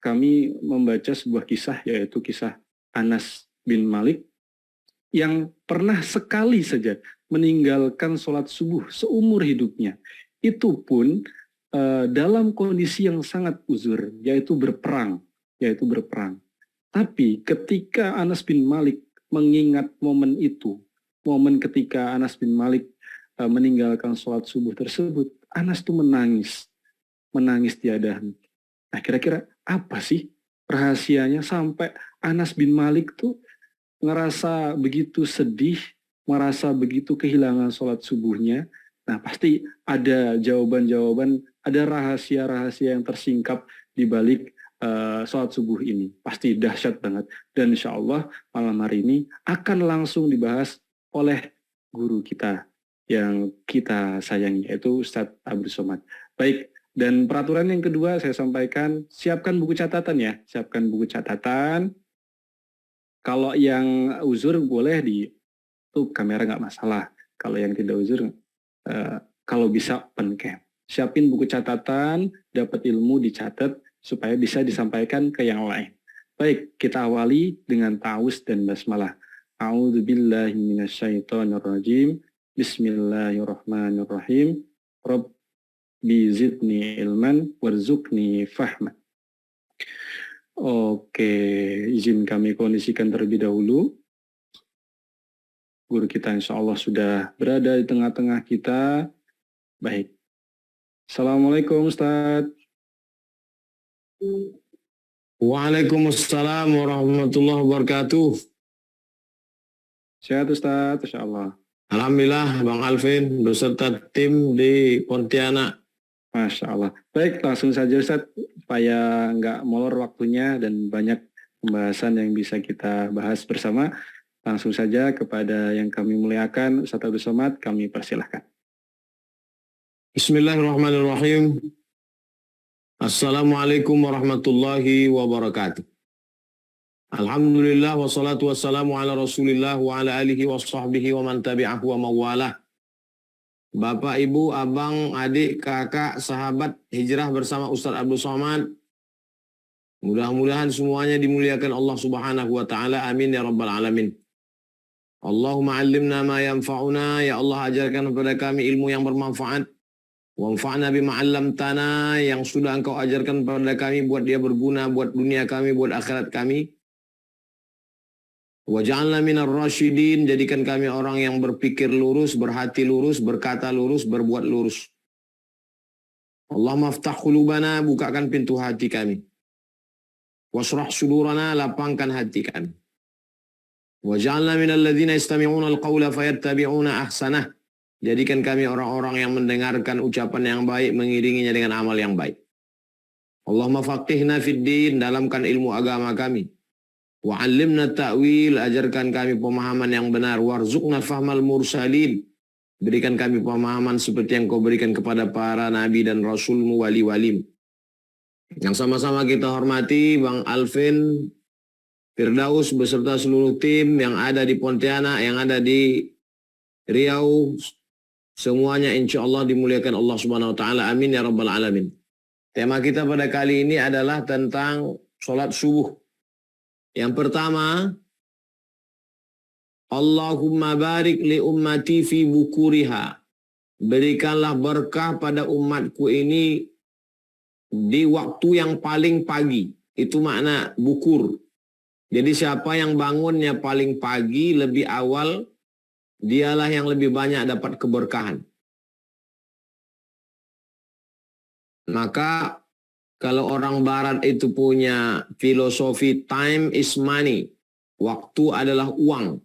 kami membaca sebuah kisah, yaitu kisah Anas bin Malik yang pernah sekali saja meninggalkan sholat subuh seumur hidupnya. Itu pun dalam kondisi yang sangat uzur, yaitu berperang. Tapi ketika Anas bin Malik mengingat momen itu, momen ketika Anas bin Malik meninggalkan sholat subuh tersebut, Anas tuh menangis tiada henti. Nah, kira-kira apa sih rahasianya sampai Anas bin Malik tuh ngerasa begitu sedih, merasa begitu kehilangan sholat subuhnya? Nah, pasti ada jawaban-jawaban, ada rahasia-rahasia yang tersingkap di balik sholat subuh ini. Pasti dahsyat banget. Dan insya Allah malam hari ini akan langsung dibahas oleh guru kita yang kita sayangi, yaitu Ustadz Abdul Somad. Baik, dan peraturan yang kedua saya sampaikan, siapkan buku catatan ya. Siapkan buku catatan. Kalau yang uzur boleh di tutup kamera, nggak masalah. Kalau yang tidak uzur, kalau bisa open cam. Siapin buku catatan, dapat ilmu dicatat, supaya bisa disampaikan ke yang lain. Baik, kita awali dengan ta'awuz dan basmalah. A'udzubillahi minasyaitonirrajim. Bismillahirrahmanirrahim. Rabbi zidni ilman warzuqni fahman. Oke, izin kami kondisikan terlebih dahulu. Guru kita insya Allah sudah berada di tengah-tengah kita. Baik. Assalamualaikum Ustadz. Waalaikumsalam warahmatullahi wabarakatuh. Sehat Ustadz, insya Allah. Alhamdulillah Bang Alvin beserta tim di Pontianak. Masya Allah. Baik, langsung saja Ustadz, supaya nggak molor waktunya dan banyak pembahasan yang bisa kita bahas bersama. Langsung saja kepada yang kami muliakan, Ustadz Abdul Somad, kami persilahkan. Bismillahirrahmanirrahim. Assalamualaikum warahmatullahi wabarakatuh. Alhamdulillah wassalatu wassalamu ala rasulillah wa ala alihi wa sahbihi wa man tabi'ahu wa mawalah. Bapak, Ibu, Abang, Adik, Kakak, sahabat hijrah bersama Ustadz Abdul Somad. Mudah-mudahan semuanya dimuliakan Allah subhanahu wa ta'ala. Amin ya rabbal alamin. Allahumma allimna ma yanfa'una. Ya Allah, ajarkan kepada kami ilmu yang bermanfaat. Wanfa'na bima 'allamtana, yang sudah Engkau ajarkan kepada kami, buat dia berguna, buat dunia kami, buat akhirat kami. Waj'alna minar rasyidin, jadikan kami orang yang berpikir lurus, berhati lurus, berkata lurus, berbuat lurus. Allahumma aftah qulubana, bukakan pintu hati kami. Wasrah sudurana, lapangkan hati kami. Waj'alna minal ladzina yastami'una al-qawla fayattabi'una ahsanah. Jadikan kami orang-orang yang mendengarkan ucapan yang baik, mengiringinya dengan amal yang baik. Allahumma faqihna fid din, dalamkan ilmu agama kami. Wa'allimna ta'wil, ajarkan kami pemahaman yang benar. Warzuqna fahmal mursalin, berikan kami pemahaman seperti yang Kau berikan kepada para nabi dan rasulmu, wali-walim. Yang sama-sama kita hormati Bang Alvin Firdaus beserta seluruh tim yang ada di Pontianak, yang ada di Riau. Semuanya insya Allah dimuliakan Allah subhanahu wa ta'ala. Amin ya rabbal alamin. Tema kita pada kali ini adalah tentang sholat subuh. Yang pertama, Allahumma barik li ummati fi bukuriha. Berikanlah berkah pada umatku ini di waktu yang paling pagi. Itu makna bukur. Jadi siapa yang bangunnya paling pagi, lebih awal, dialah yang lebih banyak dapat keberkahan. Maka kalau orang barat itu punya filosofi time is money, waktu adalah uang.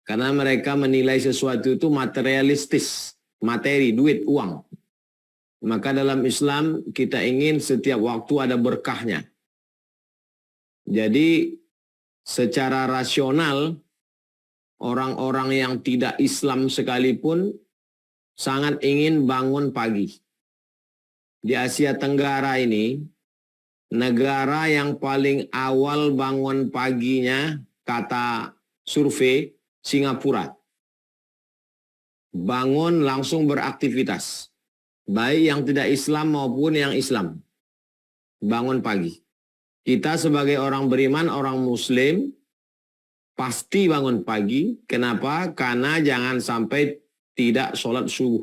Karena mereka menilai sesuatu itu materialistis, materi, duit, uang. Maka dalam Islam kita ingin setiap waktu ada berkahnya. Jadi secara rasional, orang-orang yang tidak Islam sekalipun sangat ingin bangun pagi. Di Asia Tenggara ini, negara yang paling awal bangun paginya, kata survei, Singapura. Bangun langsung beraktivitas. Baik yang tidak Islam maupun yang Islam. Bangun pagi. Kita sebagai orang beriman, orang muslim, pasti bangun pagi. Kenapa? Karena jangan sampai tidak sholat subuh.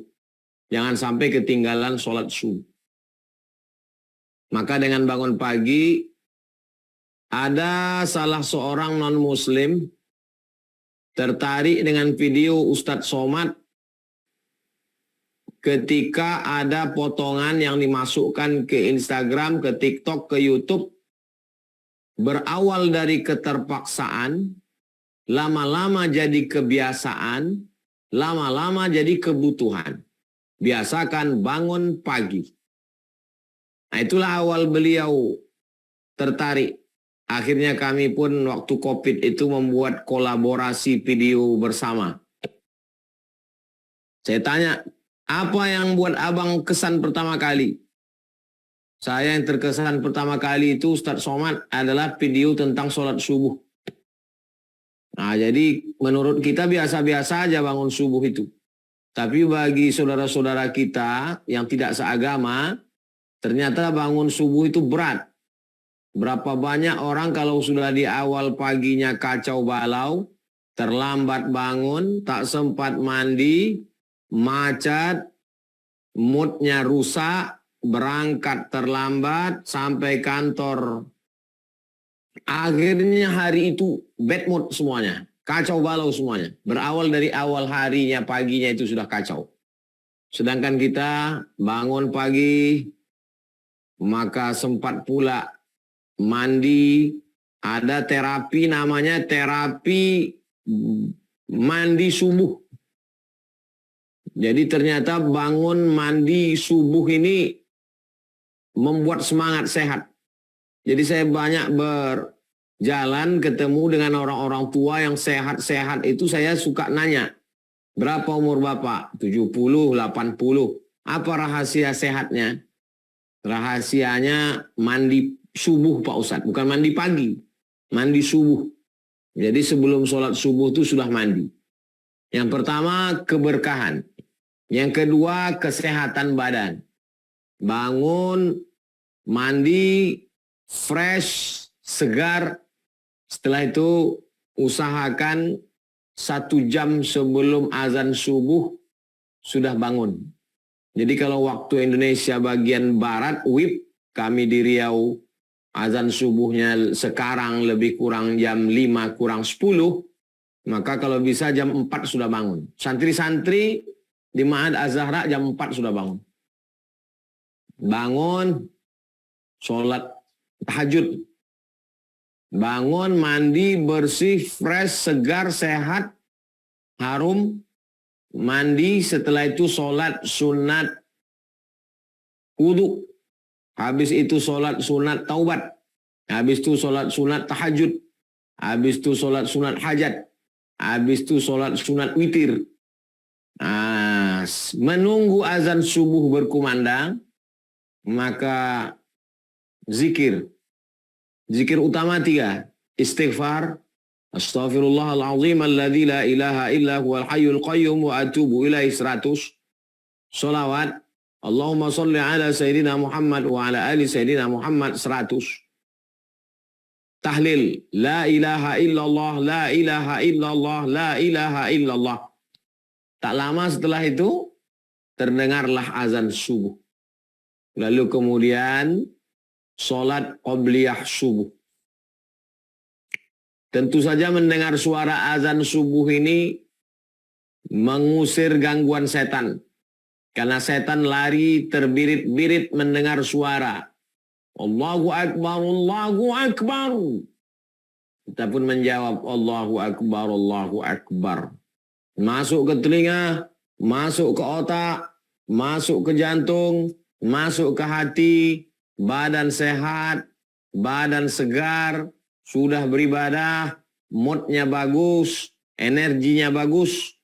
Jangan sampai ketinggalan sholat subuh. Maka dengan bangun pagi, ada salah seorang non-muslim tertarik dengan video Ustadz Somad ketika ada potongan yang dimasukkan ke Instagram, ke TikTok, ke YouTube, berawal dari keterpaksaan, lama-lama jadi kebiasaan, lama-lama jadi kebutuhan. Biasakan bangun pagi. Nah, itulah awal beliau tertarik. Akhirnya kami pun waktu COVID itu membuat kolaborasi video bersama. Saya tanya, apa yang buat abang kesan pertama kali? Saya yang terkesan pertama kali itu Ustadz Somad adalah video tentang sholat subuh. Nah, jadi menurut kita biasa-biasa aja bangun subuh itu. Tapi bagi saudara-saudara kita yang tidak seagama, ternyata bangun subuh itu berat. Berapa banyak orang kalau sudah di awal paginya kacau balau, terlambat bangun, tak sempat mandi, macet, moodnya rusak, berangkat terlambat sampai kantor. Akhirnya hari itu bad mood semuanya, kacau balau semuanya. Berawal dari awal harinya, paginya itu sudah kacau. Sedangkan kita bangun pagi, maka sempat pula mandi, ada terapi namanya terapi mandi subuh. Jadi ternyata bangun mandi subuh ini membuat semangat sehat. Jadi saya banyak berjalan ketemu dengan orang-orang tua yang sehat-sehat itu, saya suka nanya, berapa umur Bapak? 70, 80. Apa rahasia sehatnya? Rahasianya mandi subuh Pak Ustadz, bukan mandi pagi, mandi subuh. Jadi sebelum sholat subuh itu sudah mandi. Yang pertama keberkahan, yang kedua kesehatan badan. Bangun, mandi, fresh, segar. Setelah itu usahakan 1 jam sebelum azan subuh sudah bangun. Jadi kalau waktu Indonesia bagian barat, WIB, kami di Riau, azan subuhnya sekarang lebih kurang jam 5 kurang 10, maka kalau bisa jam 4 sudah bangun. Santri-santri di Ma'had Az-Zahra jam 4 sudah bangun. Bangun, sholat tahajud. Bangun, mandi, bersih, fresh, segar, sehat, harum. Mandi, setelah itu sholat sunat wudu. Habis itu sholat sunat taubat. Habis itu sholat sunat tahajud. Habis itu sholat sunat hajat. Habis itu sholat sunat witir. Nah, menunggu azan subuh berkumandang, maka zikir. Zikir utama 3. Istighfar. Astaghfirullahaladzim alladzi la ilaha illa huwal hayyul qayyum wa atubu ilaihi 100. Salawat. Allahumma salli ala Sayyidina Muhammad wa ala ali Sayyidina Muhammad 100. Tahlil. La ilaha illallah, la ilaha illallah, la ilaha illallah. Tak lama setelah itu, terdengarlah azan subuh. Lalu kemudian, sholat qobliyah subuh. Tentu saja mendengar suara azan subuh ini mengusir gangguan setan. Karena setan lari terbirit-birit mendengar suara. Allahu Akbar, Allahu Akbar. Kita pun menjawab Allahu Akbar, Allahu Akbar. Masuk ke telinga, masuk ke otak, masuk ke jantung, masuk ke hati, badan sehat, badan segar, sudah beribadah, moodnya bagus, energinya bagus.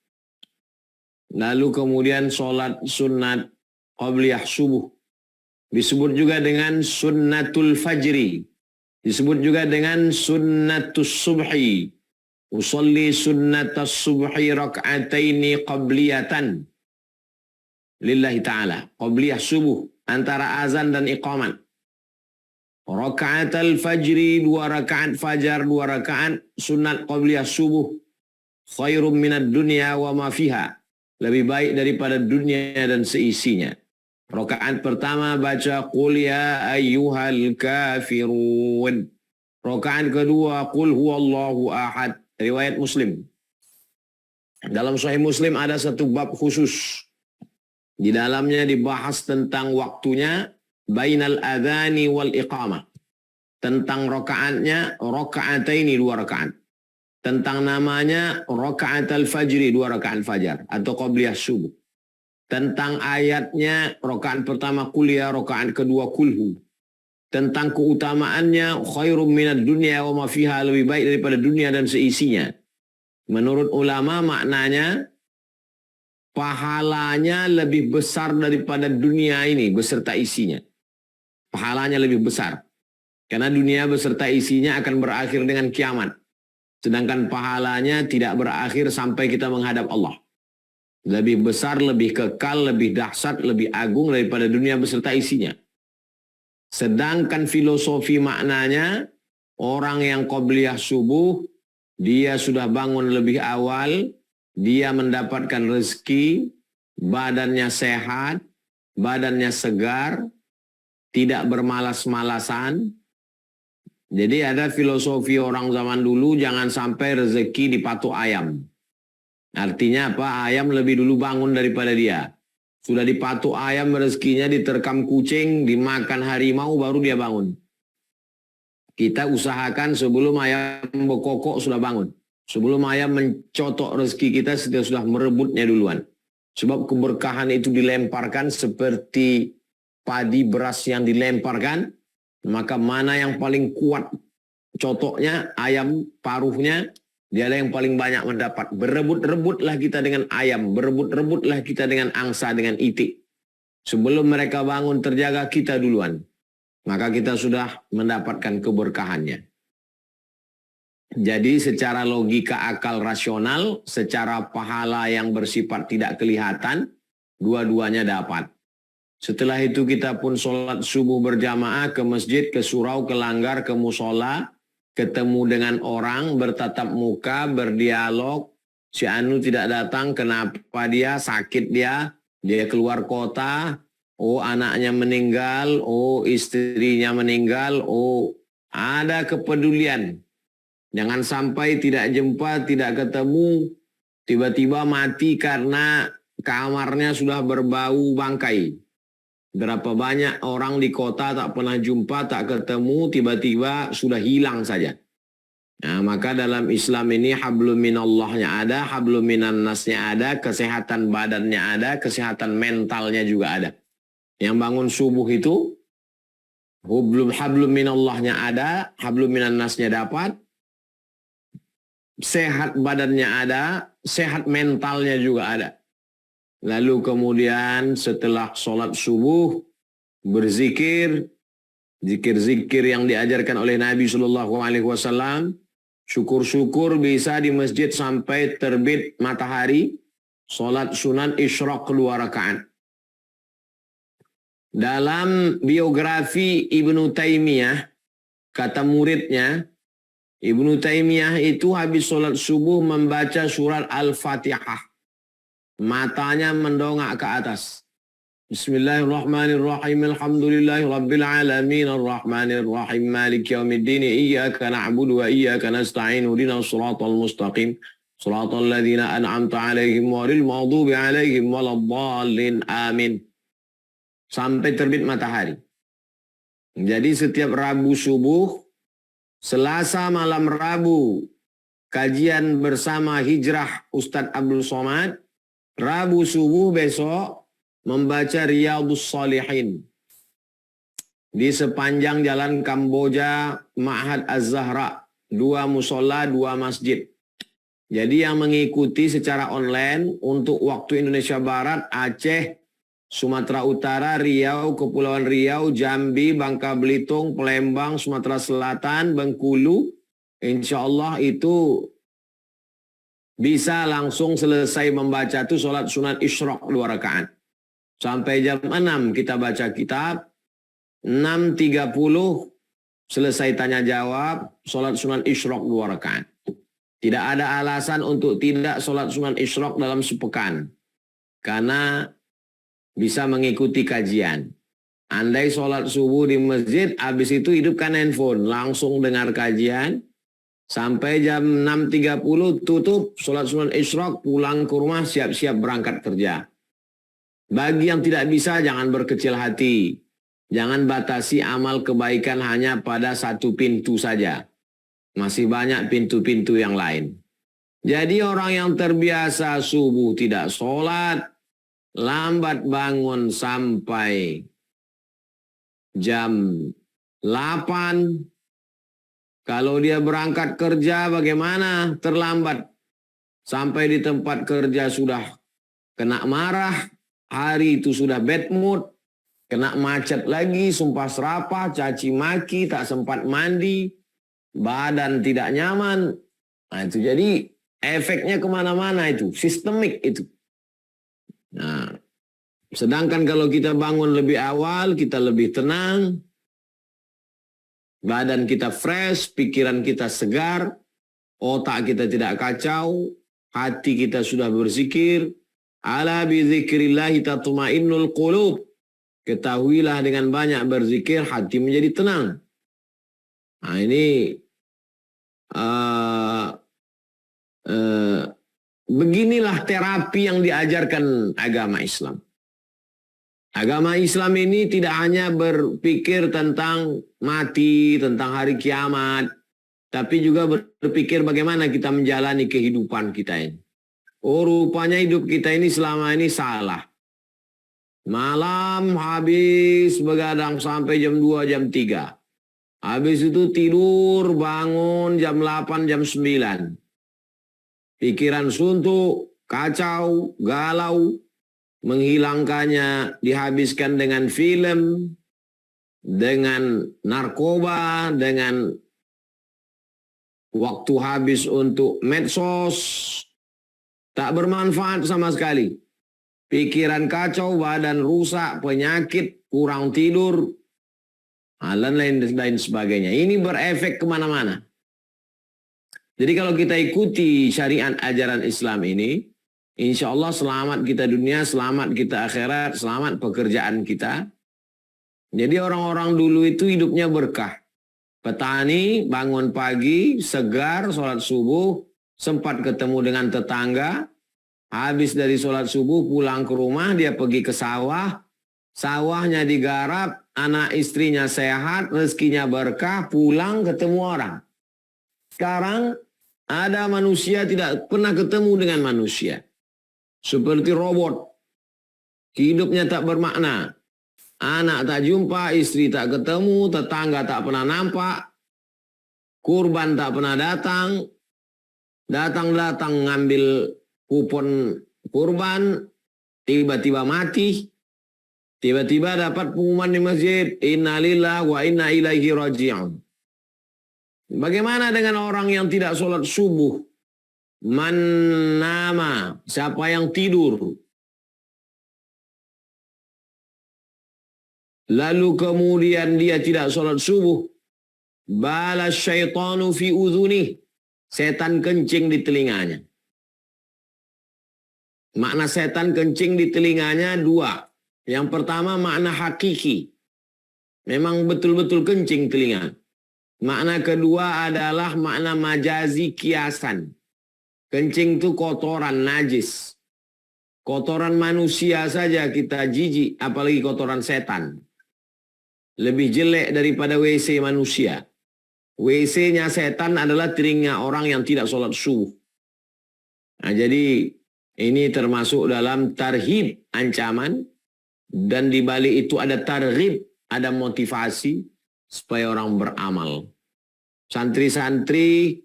Lalu kemudian sholat sunat qabliyah subuh. Disebut juga dengan sunnatul fajri. Disebut juga dengan sunnatus subhi. Usolli sunnatus subhi rak'ataini qabliyatan. Lillahi ta'ala. Qabliyah subuh. Antara azan dan iqamat. Raka'atal fajri, 2 rakaat fajar, 2 rakaat sunat qabliyah subuh. Khairum minad dunya wa ma fiha. Lebih baik daripada dunia dan seisinya. Rakaat pertama baca qul ya ayyuhal kafirun. Rakaat kedua qul huwallahu ahad. Riwayat Muslim. Dalam Sahih Muslim ada satu bab khusus. Di dalamnya dibahas tentang waktunya bainal adhani wal iqamah. Tentang rakaatnya, rakaataini 2 rakaat. Tentang namanya rakaatal fajri, 2 rakaat fajar atau qabliyah subuh. Tentang ayatnya, rakaat pertama kuliah, rakaat kedua kulhu. Tentang keutamaannya, khairum minad dunya wa ma fiha, lebih baik daripada dunia dan seisinya. Menurut ulama maknanya pahalanya lebih besar daripada dunia ini beserta isinya. Pahalanya lebih besar. Karena dunia beserta isinya akan berakhir dengan kiamat. Sedangkan pahalanya tidak berakhir sampai kita menghadap Allah. Lebih besar, lebih kekal, lebih dahsyat, lebih agung daripada dunia beserta isinya. Sedangkan filosofi maknanya, orang yang qabliyah subuh, dia sudah bangun lebih awal, dia mendapatkan rezeki, badannya sehat, badannya segar, tidak bermalas-malasan. Jadi ada filosofi orang zaman dulu, jangan sampai rezeki dipatok ayam. Artinya apa? Ayam lebih dulu bangun daripada dia. Sudah dipatok ayam, rezekinya diterkam kucing, dimakan harimau, baru dia bangun. Kita usahakan sebelum ayam berkokok sudah bangun. Sebelum ayam mencotok rezeki kita, sudah merebutnya duluan. Sebab keberkahan itu dilemparkan seperti padi beras yang dilemparkan. Maka mana yang paling kuat cotoknya, ayam paruhnya, dia ada yang paling banyak mendapat. Berebut-rebutlah kita dengan ayam, berebut-rebutlah kita dengan angsa, dengan itik. Sebelum mereka bangun terjaga, kita duluan. Maka kita sudah mendapatkan keberkahannya. Jadi secara logika akal rasional, secara pahala yang bersifat tidak kelihatan, dua-duanya dapat. Setelah itu kita pun sholat subuh berjamaah ke masjid, ke surau, ke langgar, ke musola, ketemu dengan orang, bertatap muka, berdialog. Si Anu tidak datang, kenapa dia? Sakit dia keluar kota, oh anaknya meninggal, oh istrinya meninggal, oh ada kepedulian. Jangan sampai tidak jumpa, tidak ketemu, tiba-tiba mati karena kamarnya sudah berbau bangkai. Berapa banyak orang di kota tak pernah jumpa, tak ketemu, tiba-tiba sudah hilang saja. Nah, maka dalam Islam ini hablum minallahnya ada, hablum minan nasnya ada, kesehatan badannya ada, kesehatan mentalnya juga ada. Yang bangun subuh itu, hablum minallahnya ada, hablum minan nasnya dapat, sehat badannya ada, sehat mentalnya juga ada. Lalu kemudian setelah sholat subuh, berzikir, zikir-zikir yang diajarkan oleh Nabi SAW, syukur-syukur bisa di masjid sampai terbit matahari, sholat sunan isyraq 2 rakaat. Dalam biografi Ibnu Taimiyah, kata muridnya, Ibnu Taimiyah itu habis sholat subuh membaca surat Al-Fatihah. Matanya mendongak ke atas. Bismillahirrahmanirrahim. Alhamdulillahi rabbil alamin arrahmanir rahim maliki yaumiddin iyyaka na'budu wa iyyaka nasta'in ihdinas siratal mustaqim siratal ladzina an'amta 'alaihim ghairil maghdubi 'alaihim waladdallin amin. Sampai terbit matahari. Jadi setiap Rabu subuh, Selasa malam Rabu kajian bersama Hijrah Ustadz Abdul Somad, Rabu subuh besok membaca Riyadhus Shalihin di sepanjang jalan Kamboja Ma'had Az-Zahra, 2 musola, 2 masjid. Jadi yang mengikuti secara online untuk waktu Indonesia Barat, Aceh, Sumatera Utara, Riau, Kepulauan Riau, Jambi, Bangka Belitung, Palembang, Sumatera Selatan, Bengkulu, insya Allah itu bisa langsung selesai membaca itu sholat sunat isyraq 2 rakaat. Sampai jam 6 kita baca kitab. 6.30 selesai tanya jawab, sholat sunat isyraq 2 rakaat. Tidak ada alasan untuk tidak sholat sunat isyraq dalam sepekan. Karena bisa mengikuti kajian. Andai sholat subuh di masjid, habis itu hidupkan handphone, langsung dengar kajian, sampai jam 6.30 tutup, sholat sunat isyraq, pulang ke rumah, siap-siap berangkat kerja. Bagi yang tidak bisa, jangan berkecil hati. Jangan batasi amal kebaikan hanya pada satu pintu saja. Masih banyak pintu-pintu yang lain. Jadi orang yang terbiasa subuh tidak sholat, lambat bangun sampai jam 8. Kalau dia berangkat kerja bagaimana? Terlambat. Sampai di tempat kerja sudah kena marah. Hari itu sudah bad mood, kena macet lagi, sumpah serapah, caci maki, tak sempat mandi, badan tidak nyaman. Nah itu jadi efeknya kemana-mana itu, sistemik itu. Nah, sedangkan kalau kita bangun lebih awal, kita lebih tenang, badan kita fresh, pikiran kita segar, otak kita tidak kacau, hati kita sudah berzikir. Ala bizikrillahi tatma'innul qulub. Ketahuilah dengan banyak berzikir hati menjadi tenang. Nah ini beginilah terapi yang diajarkan agama Islam. Agama Islam ini tidak hanya berpikir tentang mati, tentang hari kiamat, tapi juga berpikir bagaimana kita menjalani kehidupan kita ini. Oh rupanya hidup kita ini selama ini salah. Malam habis begadang sampai jam 2, jam 3. Habis itu tidur, bangun jam 8, jam 9. Pikiran suntuk, kacau, galau. Menghilangkannya dihabiskan dengan film, dengan narkoba, dengan waktu habis untuk medsos. Tak bermanfaat sama sekali. Pikiran kacau, badan rusak, penyakit, kurang tidur, dan lain sebagainya. Ini berefek kemana-mana. Jadi kalau kita ikuti syariat ajaran Islam ini, insya Allah selamat kita dunia, selamat kita akhirat, selamat pekerjaan kita. Jadi orang-orang dulu itu hidupnya berkah. Petani bangun pagi, segar, sholat subuh, sempat ketemu dengan tetangga, habis dari sholat subuh pulang ke rumah, dia pergi ke sawah, sawahnya digarap, anak istrinya sehat, rezekinya berkah, pulang ketemu orang. Sekarang ada manusia tidak pernah ketemu dengan manusia. Seperti robot, hidupnya tak bermakna. Anak tak jumpa, istri tak ketemu, tetangga tak pernah nampak, kurban tak pernah datang, datang-datang ngambil kupon kurban, tiba-tiba mati, tiba-tiba dapat pengumuman di masjid, innalillahi wa inna ilaihi raji'un. Bagaimana dengan orang yang tidak sholat subuh? Man nama, siapa yang tidur? Lalu kemudian dia tidak sholat subuh, balas syaitanu fi udhunih. Setan kencing di telinganya. Makna setan kencing di telinganya dua. Yang pertama makna hakiki. Memang betul-betul kencing telinga. Makna kedua adalah makna majazi kiasan. Kencing itu kotoran, najis. Kotoran manusia saja kita jijik, apalagi kotoran setan. Lebih jelek daripada WC manusia. WC-nya setan adalah telinga orang yang tidak sholat subuh. Nah, jadi ini termasuk dalam tarhib, ancaman. Dan di balik itu ada targhib, ada motivasi supaya orang beramal. Santri-santri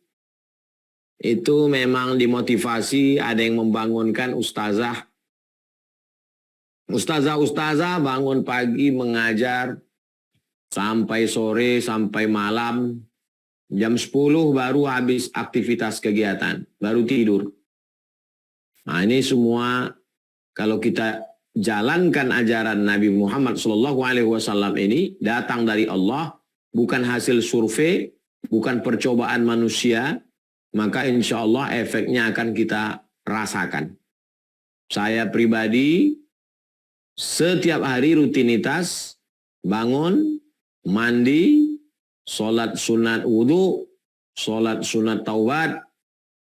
itu memang dimotivasi, ada yang membangunkan ustazah. Ustazah bangun pagi mengajar sampai sore, sampai malam. Jam 10 baru habis aktivitas kegiatan, baru tidur. Nah ini semua kalau kita jalankan ajaran Nabi Muhammad SAW ini datang dari Allah, bukan hasil survei, bukan percobaan manusia, maka insya Allah efeknya akan kita rasakan. Saya pribadi setiap hari rutinitas bangun, mandi, sholat sunat wudhu, sholat sunat taubat,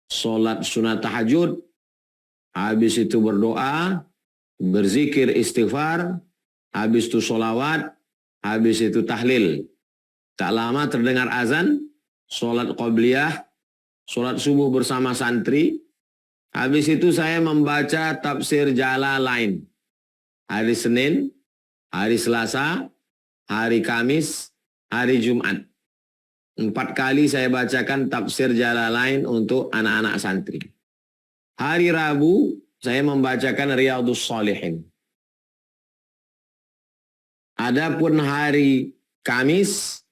sholat sunat tahajud, habis itu berdoa, berzikir istighfar, habis itu sholawat, habis itu tahlil. Tak lama terdengar azan, sholat qobliyah, sholat subuh bersama santri. Habis itu saya membaca tafsir Jalalain. Hari Senin, hari Selasa, hari Kamis, hari Jumat. 4 kali saya bacakan tafsir Jalalain untuk anak-anak santri. Hari Rabu, saya membacakan Riyadhus Shalihin. Adapun hari Kamis,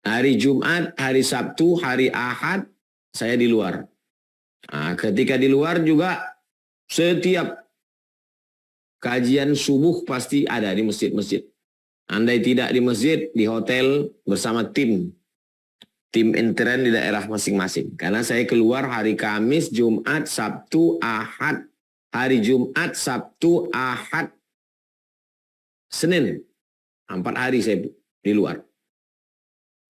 hari Jumat, hari Sabtu, hari Ahad, saya di luar. Nah, ketika di luar juga setiap kajian subuh pasti ada di masjid-masjid. Andai tidak di masjid, di hotel bersama tim intern di daerah masing-masing. Karena saya keluar hari Kamis, Jumat, Sabtu, Ahad. Hari Jumat, Sabtu, Ahad, Senin. 4 hari saya di luar.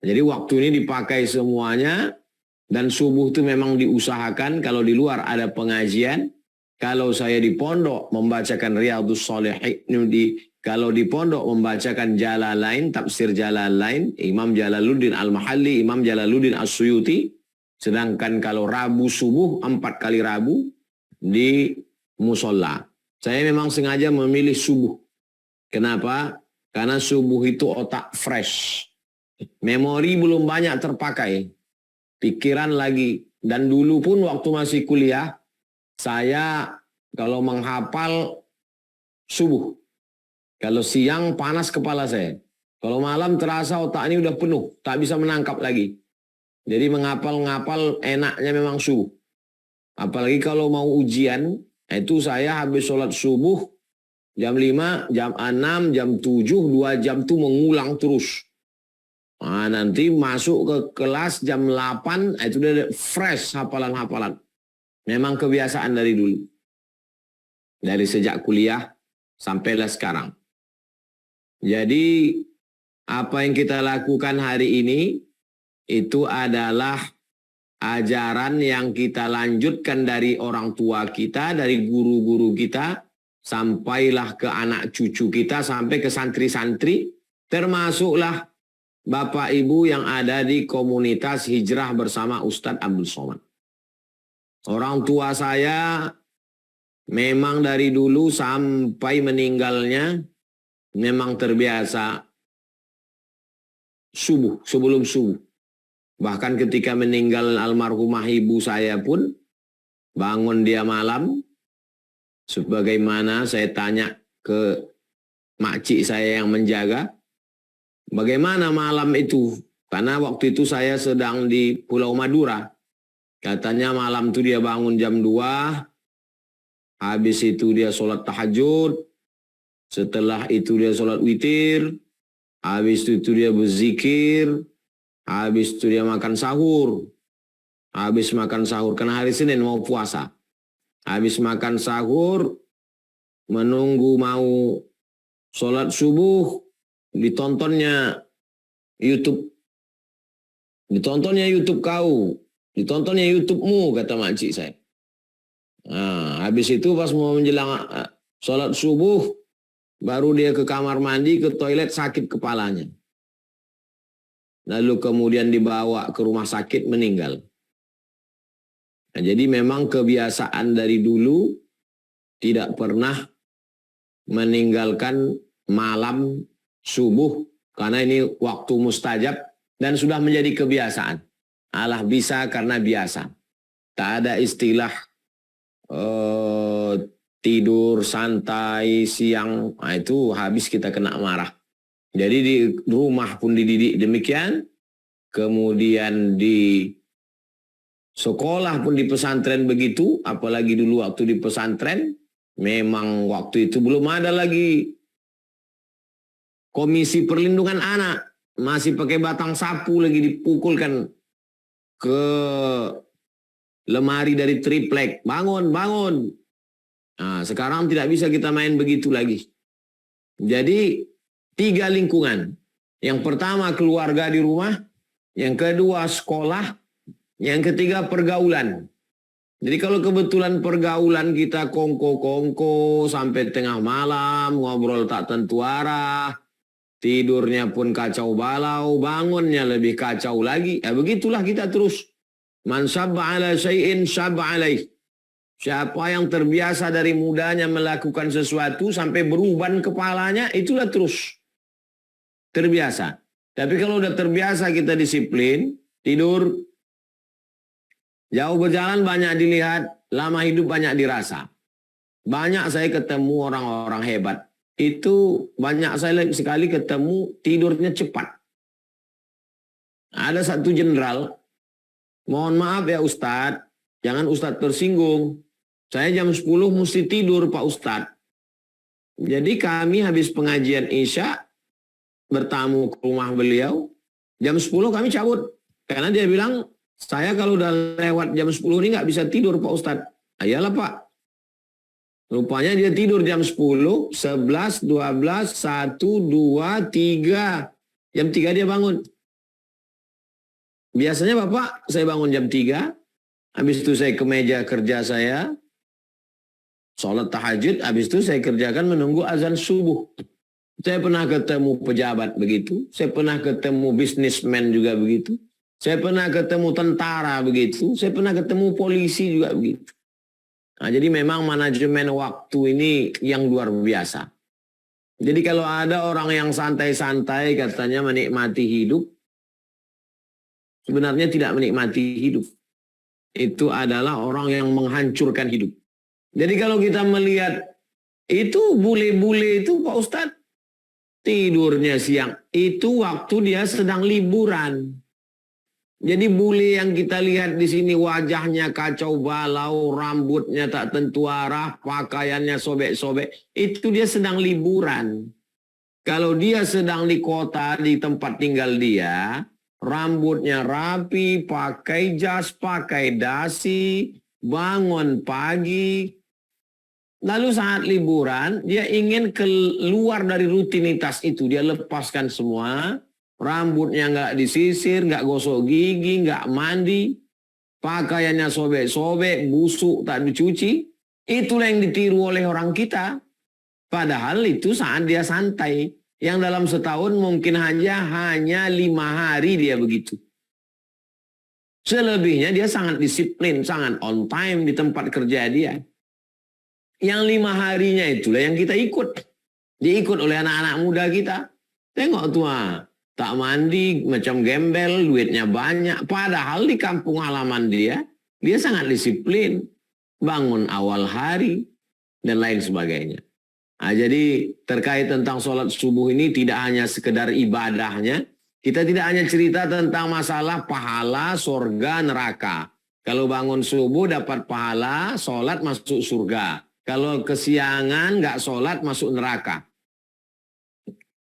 Jadi waktu ini dipakai semuanya, dan subuh itu memang diusahakan. Kalau di luar ada pengajian, kalau saya di pondok membacakan Riyadhus Shalihin, kalau di pondok membacakan Jalalain, tafsir Jalalain, Imam Jalaluddin Al-Mahalli, Imam Jalaluddin As-Suyuti. Sedangkan kalau Rabu subuh, 4 kali Rabu di musola. Saya memang sengaja memilih subuh. Kenapa? Karena subuh itu otak fresh. Memori belum banyak terpakai. Pikiran lagi. Dan dulu pun waktu masih kuliah, saya kalau menghafal subuh. Kalau siang panas kepala saya. Kalau malam terasa otak ini udah penuh. Tak bisa menangkap lagi. Jadi menghafal-ngapal enaknya memang subuh. Apalagi kalau mau ujian, itu saya habis sholat subuh, jam 5, jam 6, jam 7, 2 jam itu mengulang terus. Nah, nanti masuk ke kelas jam 8, itu udah fresh hafalan-hafalan. Memang kebiasaan dari dulu. Dari sejak kuliah sampailah sekarang. Jadi apa yang kita lakukan hari ini itu adalah ajaran yang kita lanjutkan dari orang tua kita, dari guru-guru kita, sampailah ke anak cucu kita, sampai ke santri-santri, termasuklah Bapak Ibu yang ada di komunitas hijrah bersama Ustadz Abdul Somad. Orang tua saya memang dari dulu sampai meninggalnya memang terbiasa subuh, sebelum subuh. Bahkan ketika meninggal almarhumah ibu saya pun bangun dia malam. Sebagaimana saya tanya ke makcik saya yang menjaga, bagaimana malam itu? Karena waktu itu saya sedang di Pulau Madura. Katanya malam itu dia bangun jam 2, habis itu dia sholat tahajud, setelah itu dia sholat witir, habis itu dia berzikir, habis itu dia makan sahur. Habis makan sahur, karena hari Senin mau puasa. Habis makan sahur, menunggu mau sholat subuh, ditontonnya YouTube. Ditontonnya YouTube kau, ditontonnya YouTube-mu, kata makcik saya. Nah, habis itu pas mau menjelang sholat subuh, baru dia ke kamar mandi, ke toilet, sakit kepalanya. Lalu kemudian dibawa ke rumah sakit, meninggal. Nah, jadi memang kebiasaan dari dulu tidak pernah meninggalkan malam subuh, karena ini waktu mustajab dan sudah menjadi kebiasaan. Allah bisa karena biasa. Tak ada istilah tidur santai siang, nah, itu habis kita kena marah. Jadi di rumah pun dididik demikian, kemudian di sekolah pun di pesantren begitu, apalagi dulu waktu di pesantren, memang waktu itu belum ada lagi Komisi Perlindungan Anak. masih pakai batang sapu lagi dipukulkan ke lemari dari triplek. Bangun, bangun. Nah, sekarang tidak bisa kita main begitu lagi. Jadi 3 lingkungan. Yang pertama keluarga di rumah, yang kedua sekolah, yang ketiga pergaulan. Jadi kalau kebetulan pergaulan kita kongko-kongko sampai tengah malam, ngobrol tak tentu arah, tidurnya pun kacau balau, bangunnya lebih kacau lagi. Ya begitulah kita terus. Man sabba ala syai'in sabba alaih. Siapa yang terbiasa dari mudanya melakukan sesuatu sampai beruban kepalanya, itulah terus terbiasa. Tapi kalau udah terbiasa kita disiplin, tidur, jauh berjalan banyak dilihat, lama hidup banyak dirasa. Banyak saya ketemu orang-orang hebat. Itu banyak saya sekali ketemu tidurnya cepat. Ada satu jenderal, mohon maaf ya Ustadz, jangan Ustadz tersinggung. Saya jam 10 mesti tidur Pak Ustadz. Jadi kami habis pengajian Isya, bertamu ke rumah beliau, jam 10 kami cabut. Karena dia bilang, saya kalau udah lewat jam 10 ini nggak bisa tidur Pak Ustadz. Ayalah Pak. Rupanya dia tidur jam 10, 11, 12, 1, 2, 3. Jam 3 dia bangun. Biasanya Bapak, saya bangun jam 3. Habis itu saya ke meja kerja saya. Sholat tahajud, habis itu saya kerjakan menunggu azan subuh. Saya pernah ketemu pejabat begitu. Saya pernah ketemu bisnismen juga begitu. Saya pernah ketemu tentara begitu. Saya pernah ketemu polisi juga begitu. Nah, jadi memang manajemen waktu ini yang luar biasa. Jadi kalau ada orang yang santai-santai katanya menikmati hidup, sebenarnya tidak menikmati hidup. Itu adalah orang yang menghancurkan hidup. Jadi kalau kita melihat itu bule-bule itu Pak Ustadz, tidurnya siang. Itu waktu dia sedang liburan. Jadi bule yang kita lihat di sini wajahnya kacau balau, rambutnya tak tentu arah, pakaiannya sobek-sobek, itu dia sedang liburan. Kalau dia sedang di kota, di tempat tinggal dia, rambutnya rapi, pakai jas, pakai dasi, bangun pagi. Lalu saat liburan, dia ingin keluar dari rutinitas itu. Dia lepaskan semua, rambutnya nggak disisir, nggak gosok gigi, nggak mandi, pakaiannya sobek-sobek, busuk, tak dicuci. Itulah yang ditiru oleh orang kita. Padahal itu saat dia santai. Yang dalam setahun mungkin hanya 5 hari dia begitu. Selebihnya dia sangat disiplin, sangat on time di tempat kerja dia. Yang 5 harinya itulah yang kita ikut. Diikut oleh anak-anak muda kita. Tengok tuh, tak mandi, macam gembel, duitnya banyak. Padahal di kampung halaman dia sangat disiplin. Bangun awal hari, dan lain sebagainya. Nah, jadi terkait tentang sholat subuh ini tidak hanya sekedar ibadahnya. Kita tidak hanya cerita tentang masalah pahala, surga, neraka. Kalau bangun subuh dapat pahala, sholat masuk surga. Kalau kesiangan nggak sholat masuk neraka.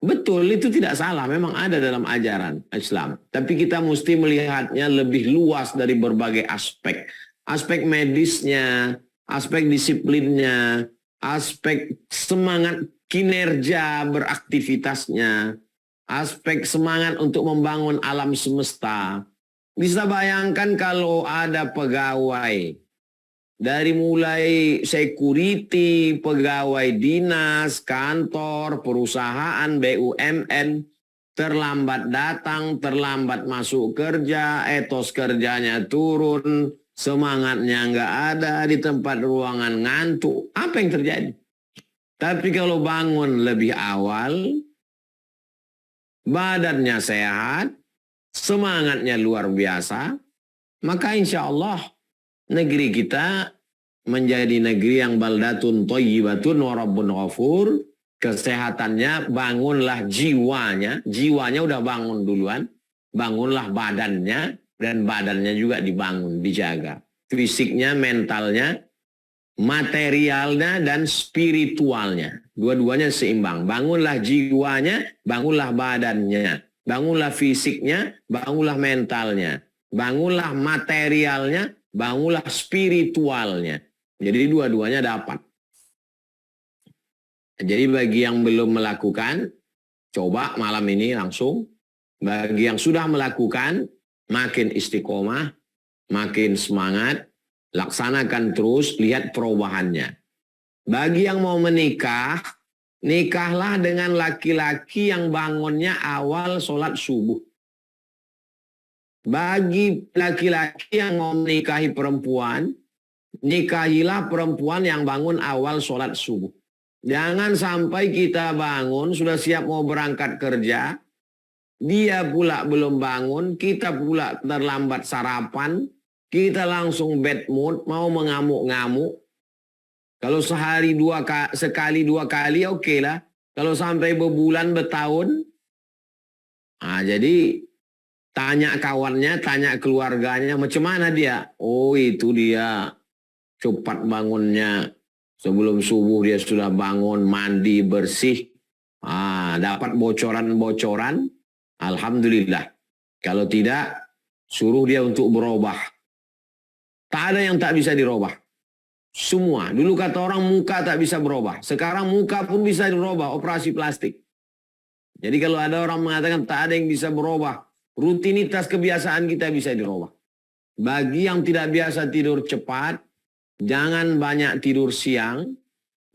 Betul, itu tidak salah. Memang ada dalam ajaran Islam. Tapi kita mesti melihatnya lebih luas dari berbagai aspek. Aspek medisnya, aspek disiplinnya, aspek semangat kinerja beraktivitasnya, aspek semangat untuk membangun alam semesta. Bisa bayangkan kalau ada pegawai, dari mulai security, pegawai dinas, kantor, perusahaan, BUMN, terlambat datang, terlambat masuk kerja, etos kerjanya turun, semangatnya nggak ada, di tempat ruangan ngantuk. Apa yang terjadi? Tapi kalau bangun lebih awal, badannya sehat, semangatnya luar biasa, maka insya Allah negeri kita menjadi negeri yang baldatun thayyibatun wa rabbun ghafur. Kesehatannya, bangunlah jiwanya. Jiwanya udah bangun duluan. Bangunlah badannya. Dan badannya juga dibangun, dijaga. Fisiknya, mentalnya, materialnya, dan spiritualnya. Dua-duanya seimbang. Bangunlah jiwanya, bangunlah badannya. Bangunlah fisiknya, bangunlah mentalnya, bangunlah materialnya, bangunlah spiritualnya. Jadi dua-duanya dapat. Jadi bagi yang belum melakukan, coba malam ini langsung. Bagi yang sudah melakukan, makin istiqomah, makin semangat, laksanakan terus, lihat perubahannya. Bagi yang mau menikah, nikahlah dengan laki-laki yang bangunnya awal sholat subuh. Bagi laki-laki yang mau menikahi perempuan, nikahilah perempuan yang bangun awal sholat subuh. Jangan sampai kita bangun, sudah siap mau berangkat kerja, dia pula belum bangun, kita pula terlambat sarapan, kita langsung bad mood, mau mengamuk-ngamuk. Kalau sekali dua kali oke lah. Kalau sampai berbulan, bertahun, jadi tanya kawannya, tanya keluarganya, macam mana dia? Oh itu dia cepat bangunnya. Sebelum subuh dia sudah bangun, mandi, bersih. Dapat bocoran-bocoran, alhamdulillah. Kalau tidak, suruh dia untuk berubah. Tak ada yang tak bisa dirubah. Semua. Dulu kata orang muka tak bisa berubah. Sekarang muka pun bisa dirubah, operasi plastik. Jadi kalau ada orang mengatakan tak ada yang bisa berubah, rutinitas kebiasaan kita bisa dirubah. Bagi yang tidak biasa tidur cepat, jangan banyak tidur siang,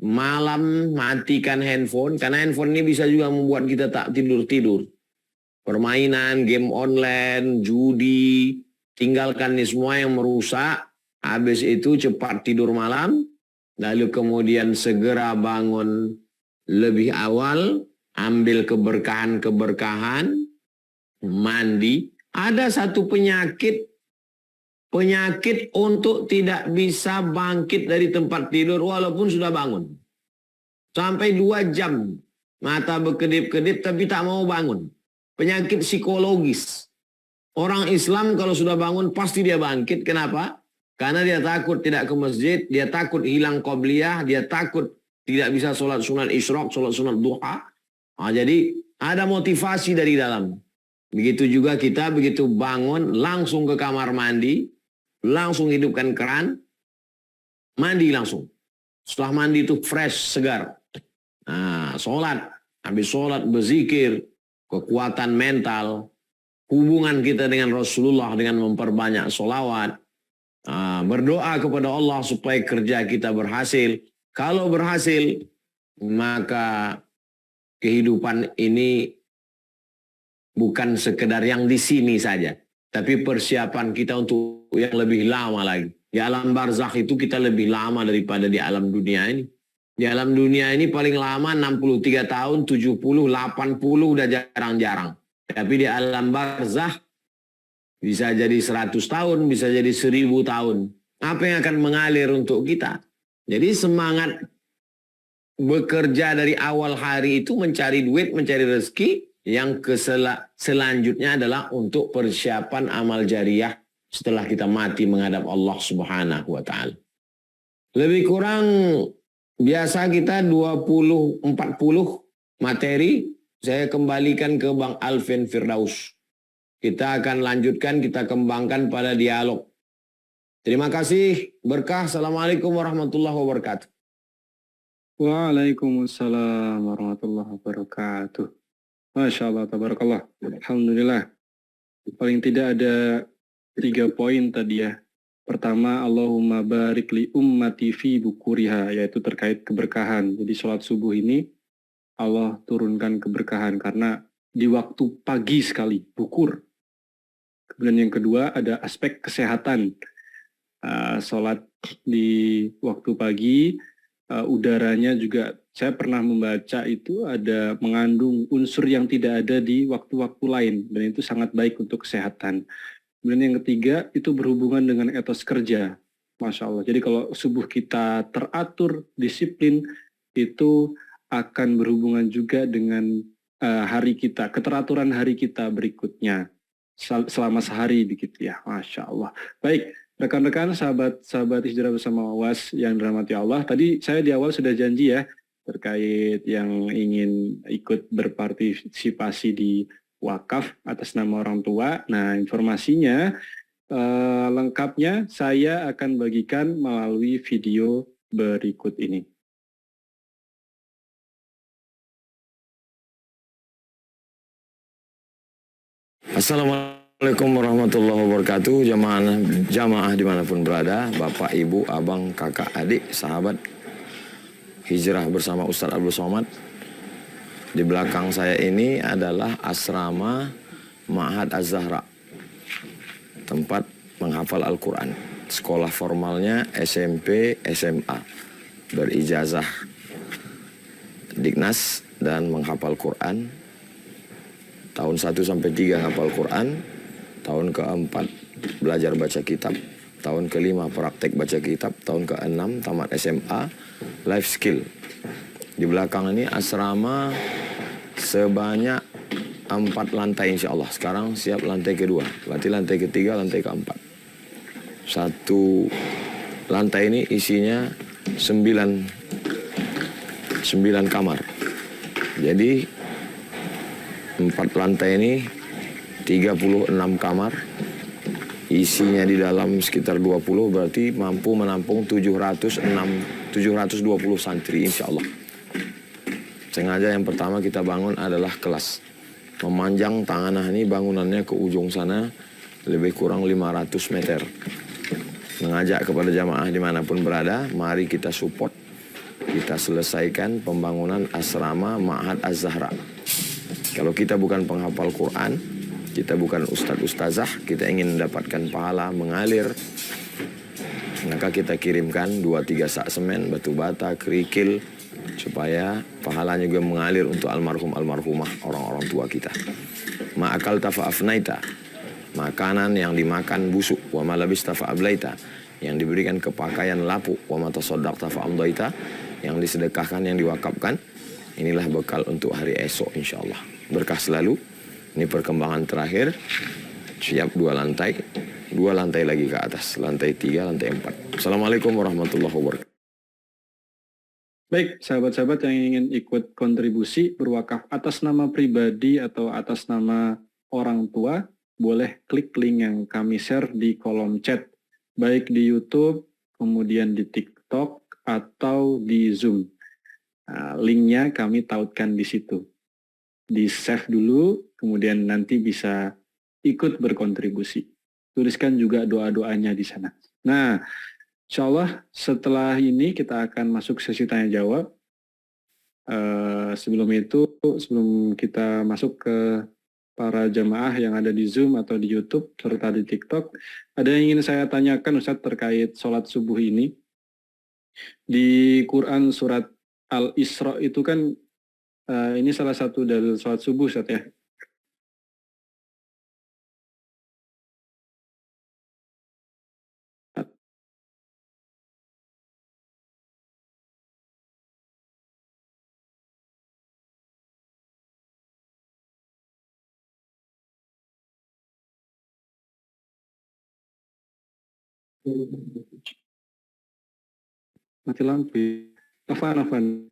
malam matikan handphone, karena handphone ini bisa juga membuat kita tak tidur-tidur. Permainan, game online, judi, tinggalkan ini semua yang merusak. Habis itu cepat tidur malam, lalu kemudian segera bangun lebih awal, ambil keberkahan-keberkahan, mandi. Ada satu penyakit untuk tidak bisa bangkit dari tempat tidur walaupun sudah bangun. Sampai 2 jam, mata berkedip-kedip tapi tak mau bangun. Penyakit psikologis. Orang Islam kalau sudah bangun pasti dia bangkit. Kenapa? Karena dia takut tidak ke masjid, dia takut hilang qobliyah, dia takut tidak bisa sholat sunat isyraq, sholat sunat duha. Jadi ada motivasi dari dalam. Begitu juga kita begitu bangun, langsung ke kamar mandi, langsung hidupkan keran, mandi langsung. Setelah mandi itu fresh, segar. Sholat, habis sholat berzikir, kekuatan mental, hubungan kita dengan Rasulullah dengan memperbanyak sholawat, berdoa kepada Allah supaya kerja kita berhasil. Kalau berhasil, maka kehidupan ini bukan sekedar yang di sini saja, tapi persiapan kita untuk yang lebih lama lagi. Di alam barzakh itu kita lebih lama daripada di alam dunia ini. Di alam dunia ini paling lama 63 tahun, 70, 80 udah jarang-jarang. Tapi di alam barzakh bisa jadi 100 tahun, bisa jadi 1000 tahun. Apa yang akan mengalir untuk kita? Jadi semangat bekerja dari awal hari itu mencari duit, mencari rezeki. Yang selanjutnya adalah untuk persiapan amal jariah setelah kita mati menghadap Allah Subhanahu wa Ta'ala. Lebih kurang biasa kita 20-40 materi. Saya kembalikan ke Bang Alvin Firdaus. Kita akan lanjutkan, kita kembangkan pada dialog. Terima kasih, berkah. Assalamualaikum warahmatullahi wabarakatuh. Waalaikumsalam warahmatullahi wabarakatuh. Masya Allah, tabarakallah. Alhamdulillah. Paling tidak ada 3 poin tadi ya. Pertama, Allahumma barik li ummati fi bukuriha, yaitu terkait keberkahan. Jadi sholat subuh ini Allah turunkan keberkahan karena di waktu pagi sekali, bukur. Kemudian yang kedua ada aspek kesehatan. Sholat di waktu pagi, udaranya juga, saya pernah membaca itu ada mengandung unsur yang tidak ada di waktu-waktu lain. Dan itu sangat baik untuk kesehatan. Kemudian yang ketiga itu berhubungan dengan etos kerja. Masya Allah. Jadi kalau subuh kita teratur, disiplin, itu akan berhubungan juga dengan hari kita, keteraturan hari kita berikutnya selama sehari begitu ya. Masya Allah. Baik, rekan-rekan, sahabat Hijrah Bersama UAS yang dirahmati Allah. Tadi saya di awal sudah janji ya terkait yang ingin ikut berpartisipasi di wakaf atas nama orang tua. Nah, informasinya lengkapnya saya akan bagikan melalui video berikut ini. Assalamualaikum warahmatullahi wabarakatuh. Jamaah dimanapun berada, Bapak, Ibu, Abang, Kakak, Adik, sahabat hijrah bersama Ustadz Abdul Somad. Di belakang saya ini adalah asrama Ma'had Az-Zahra, tempat menghafal Al-Quran. Sekolah formalnya SMP, SMA, berijazah Dignas dan menghafal Quran. Tahun 1 sampai 3 hafal Quran, tahun ke-4 belajar baca kitab, tahun ke-5 praktek baca kitab, tahun ke-6 tamat SMA, life skill. Di belakang ini asrama sebanyak 4 lantai insya Allah. Sekarang siap lantai kedua, berarti lantai ketiga, lantai keempat. Satu lantai ini isinya 9 kamar. Jadi 4 lantai ini 36 kamar, isinya di dalam sekitar 20, berarti mampu menampung 720 santri insya Allah. Sengaja yang pertama kita bangun adalah kelas. Memanjang tanganah ini bangunannya ke ujung sana lebih kurang 500 meter. Mengajak kepada jamaah dimanapun berada, mari kita support, kita selesaikan pembangunan asrama Ma'had Az-Zahra. Kalau kita bukan penghafal Quran, kita bukan ustadz-ustazah, kita ingin mendapatkan pahala mengalir, maka kita kirimkan 2-3 sak semen, batu bata, kerikil, supaya pahalanya juga mengalir untuk almarhum-almarhumah orang-orang tua kita. Ma'akal tafa'afnaita, makanan yang dimakan busuk, wa malabis tafa'ablaita, yang diberikan kepakaian lapuk, wa matasoddaq tafa'amdaita, yang disedekahkan, yang diwakafkan. Inilah bekal untuk hari esok insya Allah. Berkah selalu. Ini perkembangan terakhir. Siap 2 lantai. 2 lantai lagi ke atas. Lantai 3, lantai 4. Assalamualaikum warahmatullahi wabarakatuh. Baik, sahabat-sahabat yang ingin ikut kontribusi berwakaf atas nama pribadi atau atas nama orang tua, boleh klik link yang kami share di kolom chat, baik di YouTube, kemudian di TikTok, atau di Zoom. Nah, linknya kami tautkan di situ. Di save dulu, kemudian nanti bisa ikut berkontribusi. Tuliskan juga doa-doanya di sana. Nah, insya Allah setelah ini kita akan masuk sesi tanya jawab. Sebelum kita masuk ke para jamaah yang ada di Zoom atau di YouTube serta di TikTok, ada yang ingin saya tanyakan Ustadz terkait sholat subuh ini. Di Quran surat Al-Isra itu kan ini salah satu dalil sholat subuh Ustadz ya. Mati lampu. Afan.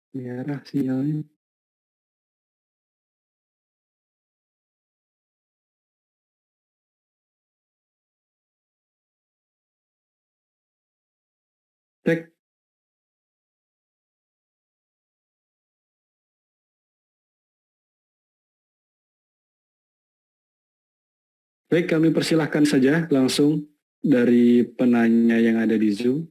Merah sinyalnya. Cek. Baik, kami persilahkan saja langsung dari penanya yang ada di Zoom.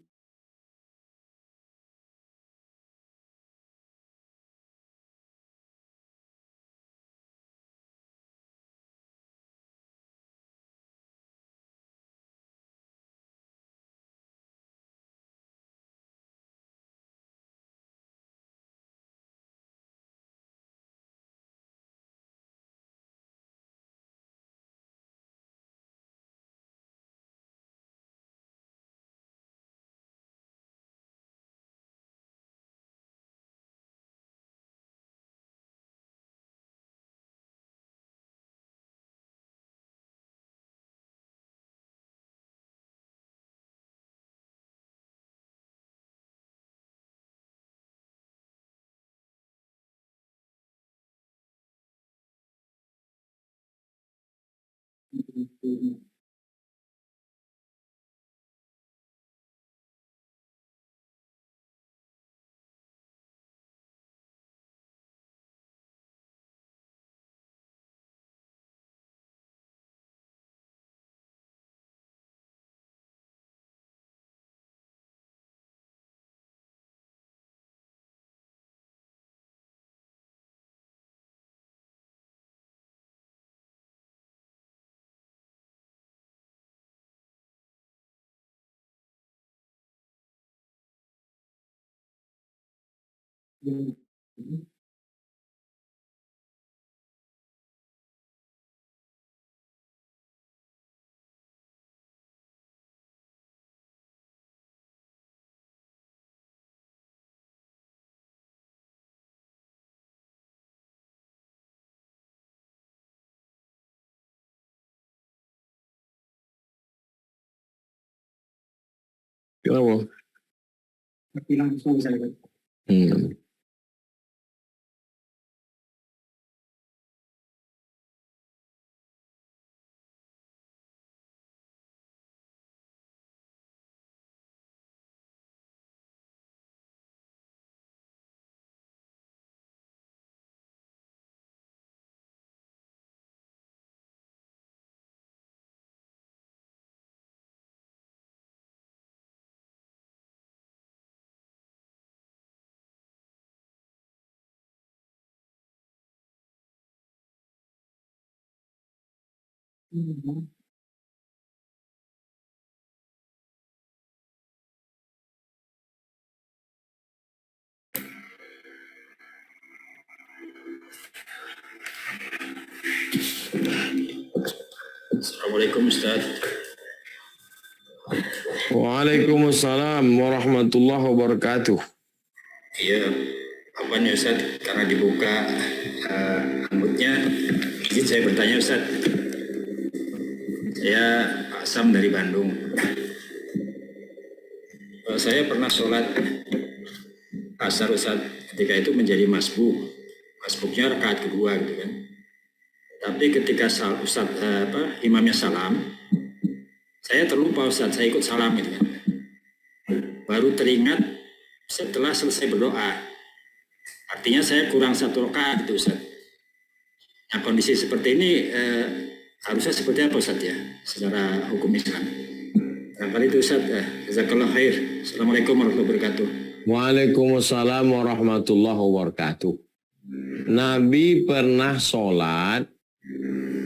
Kenapa? Tapi langsung saya. Assalamualaikum Ustaz. Waalaikumsalam warahmatullahi wabarakatuh. Iya, apa nih Ustaz? Karena dibuka rambutnya, izin saya bertanya Ustaz. Saya Pak Sam dari Bandung. Saya pernah sholat asar Ustaz, ketika itu menjadi masbuk. Masbuknya rakaat kedua gitu kan. Tapi ketika imamnya salam, saya terlupa Ustaz, saya ikut salam gitu kan. Baru teringat setelah selesai berdoa. Artinya saya kurang 1 rakaat gitu Ustaz. Nah kondisi seperti ini harusnya seperti apa Ustaz ya, secara hukum Islam? Barangkali itu Ustaz. Jazakallah khair. Assalamualaikum warahmatullahi wabarakatuh. Waalaikumsalam warahmatullahi wabarakatuh. Nabi pernah sholat,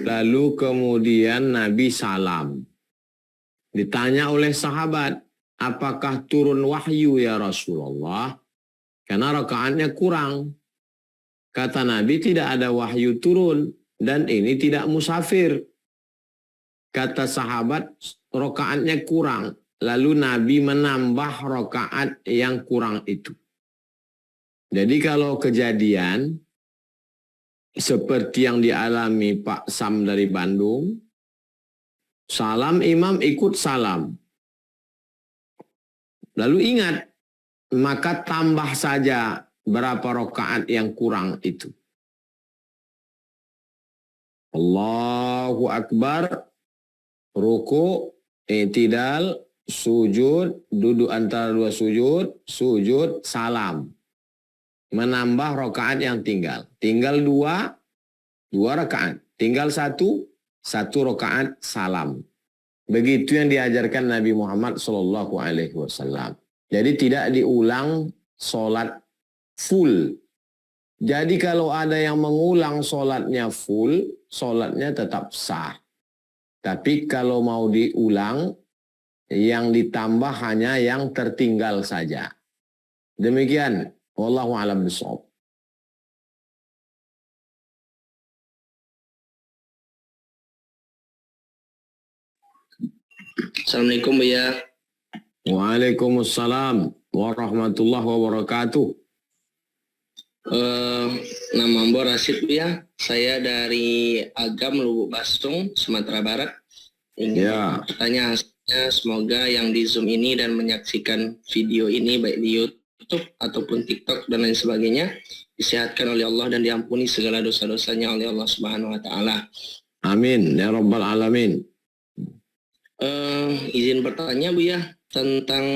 lalu kemudian Nabi salam. Ditanya oleh sahabat, apakah turun wahyu ya Rasulullah? Karena rakaatnya kurang. Kata Nabi, tidak ada wahyu turun dan ini tidak musafir. Kata sahabat, rakaatnya kurang. Lalu Nabi menambah rakaat yang kurang itu. Jadi kalau kejadian seperti yang dialami Pak Sam dari Bandung, salam imam ikut salam. Lalu ingat, maka tambah saja berapa rakaat yang kurang itu. Allahu Akbar, ruku, i'tidal, sujud, duduk antara dua sujud, sujud, salam. Menambah rakaat yang tinggal. Tinggal dua rakaat. Tinggal satu rakaat salam. Begitu yang diajarkan Nabi Muhammad SAW. Jadi tidak diulang sholat full. Jadi kalau ada yang mengulang sholatnya full, sholatnya tetap sah. Tapi kalau mau diulang, yang ditambah hanya yang tertinggal saja. Demikian. Wallahu a'lam bishawab. Assalamualaikum Buya. Waalaikumsalam warahmatullahi wabarakatuh. Nama Mbak Rasid Buya. Saya dari Agam Lubuk Bastung, Sumatera Barat. Ingin bertanya hasilnya, semoga yang di Zoom ini dan menyaksikan video ini baik di YouTube ataupun TikTok dan lain sebagainya disehatkan oleh Allah dan diampuni segala dosa-dosanya oleh Allah Subhanahu wa taala. Amin ya rabbal alamin. Izin bertanya Bu ya, tentang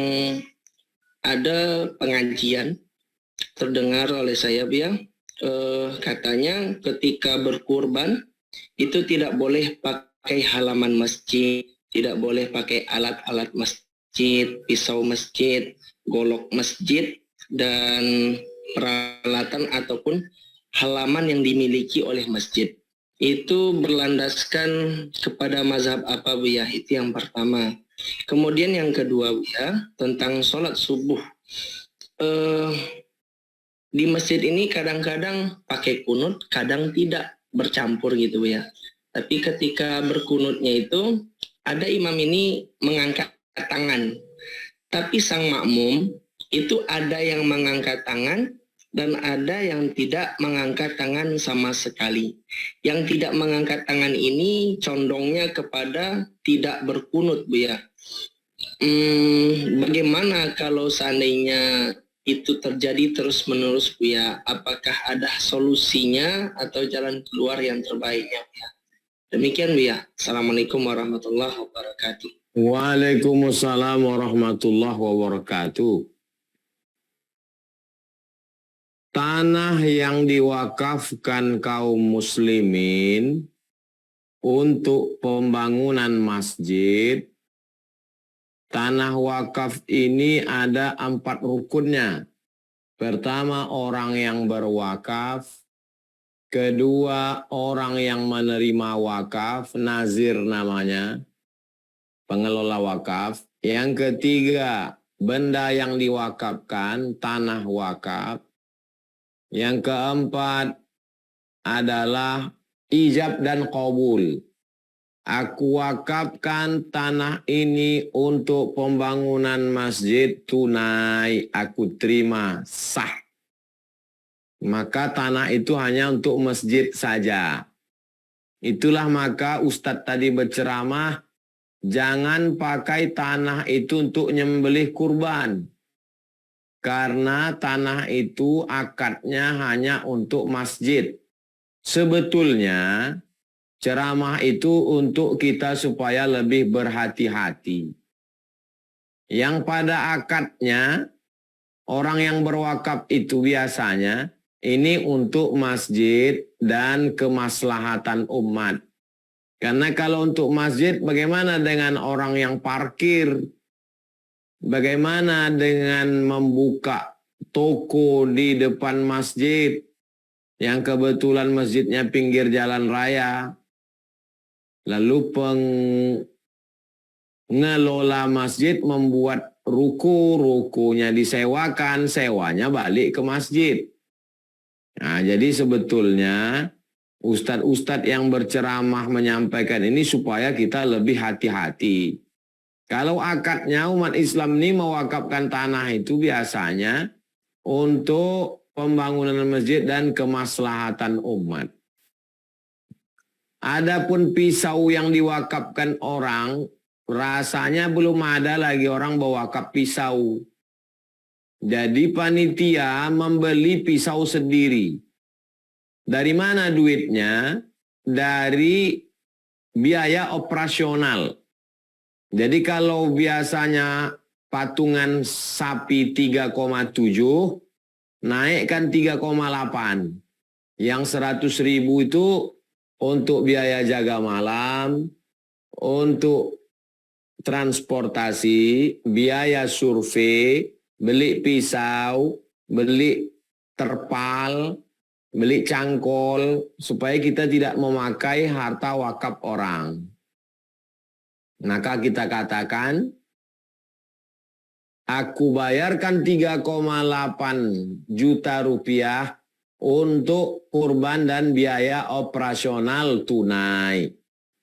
ada pengajian terdengar oleh saya Bu ya, katanya ketika berkurban itu tidak boleh pakai halaman masjid, tidak boleh pakai alat-alat masjid, pisau masjid, golok masjid, dan peralatan ataupun halaman yang dimiliki oleh masjid. Itu berlandaskan kepada mazhab apa Bu ya? Itu yang pertama. Kemudian yang kedua Bu ya, tentang sholat subuh. Di masjid ini kadang-kadang pakai kunut, kadang tidak, bercampur gitu Bu ya. Tapi ketika berkunutnya itu, ada imam ini mengangkat tangan. Tapi sang makmum itu ada yang mengangkat tangan dan ada yang tidak mengangkat tangan sama sekali. Yang tidak mengangkat tangan ini condongnya kepada tidak berkunut Bu ya. Bagaimana kalau seandainya itu terjadi terus-menerus Bu ya? Apakah ada solusinya atau jalan keluar yang terbaiknya Bu ya? Demikian Bu ya. Assalamualaikum warahmatullahi wabarakatuh. Waalaikumsalam warahmatullahi wabarakatuh. Tanah yang diwakafkan kaum muslimin untuk pembangunan masjid, tanah wakaf ini ada 4 rukunnya. Pertama, orang yang berwakaf. Kedua, orang yang menerima wakaf, nazir namanya, pengelola wakaf. Yang ketiga, benda yang diwakafkan, tanah wakaf. Yang keempat adalah ijab dan qabul. Aku wakafkan tanah ini untuk pembangunan masjid tunai, aku terima, sah. Maka tanah itu hanya untuk masjid saja. Itulah maka Ustadz tadi berceramah, jangan pakai tanah itu untuk nyembelih kurban. Karena tanah itu akadnya hanya untuk masjid. Sebetulnya ceramah itu untuk kita supaya lebih berhati-hati. Yang pada akadnya, orang yang berwakaf itu biasanya ini untuk masjid dan kemaslahatan umat. Karena kalau untuk masjid, bagaimana dengan orang yang parkir? Bagaimana dengan membuka toko di depan masjid yang kebetulan masjidnya pinggir jalan raya? Lalu pengelola masjid membuat ruko-rukonya disewakan, sewanya balik ke masjid. Nah, jadi sebetulnya ustadz-ustadz yang berceramah menyampaikan ini supaya kita lebih hati-hati. Kalau akadnya umat Islam ini mewakafkan tanah itu biasanya untuk pembangunan masjid dan kemaslahatan umat. Adapun pisau yang diwakafkan orang, rasanya belum ada lagi orang berwakaf pisau. Jadi panitia membeli pisau sendiri. Dari mana duitnya? Dari biaya operasional. Jadi kalau biasanya patungan sapi 3,7, naikkan 3,8. Yang 100.000 itu untuk biaya jaga malam, untuk transportasi, biaya survei, beli pisau, beli terpal, beli cangkol, supaya kita tidak memakai harta wakaf orang. Maka kita katakan, aku bayarkan 3,8 juta rupiah untuk kurban dan biaya operasional tunai.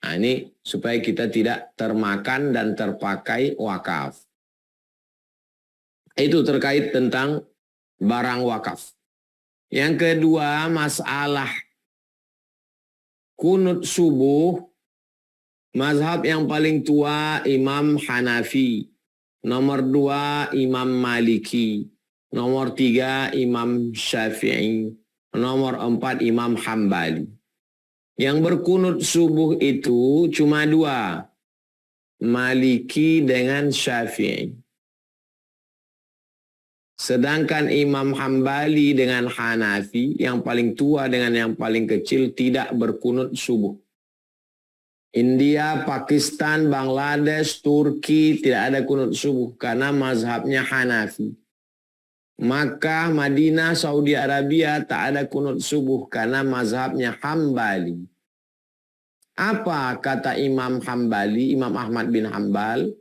Nah, ini supaya kita tidak termakan dan terpakai wakaf. Itu terkait tentang barang wakaf. Yang kedua, masalah kunut subuh. Mazhab yang paling tua Imam Hanafi. Nomor 2 Imam Maliki. Nomor 3 Imam Syafi'i. Nomor 4 Imam Hambali. Yang berkunut subuh itu cuma 2. Maliki dengan Syafi'i. Sedangkan Imam Hambali dengan Hanafi, yang paling tua dengan yang paling kecil, tidak berkunut subuh. India, Pakistan, Bangladesh, Turki tidak ada kunut subuh karena mazhabnya Hanafi. Makkah, Madinah, Saudi Arabia tak ada kunut subuh karena mazhabnya Hambali. Apa kata Imam Hambali, Imam Ahmad bin Hambal?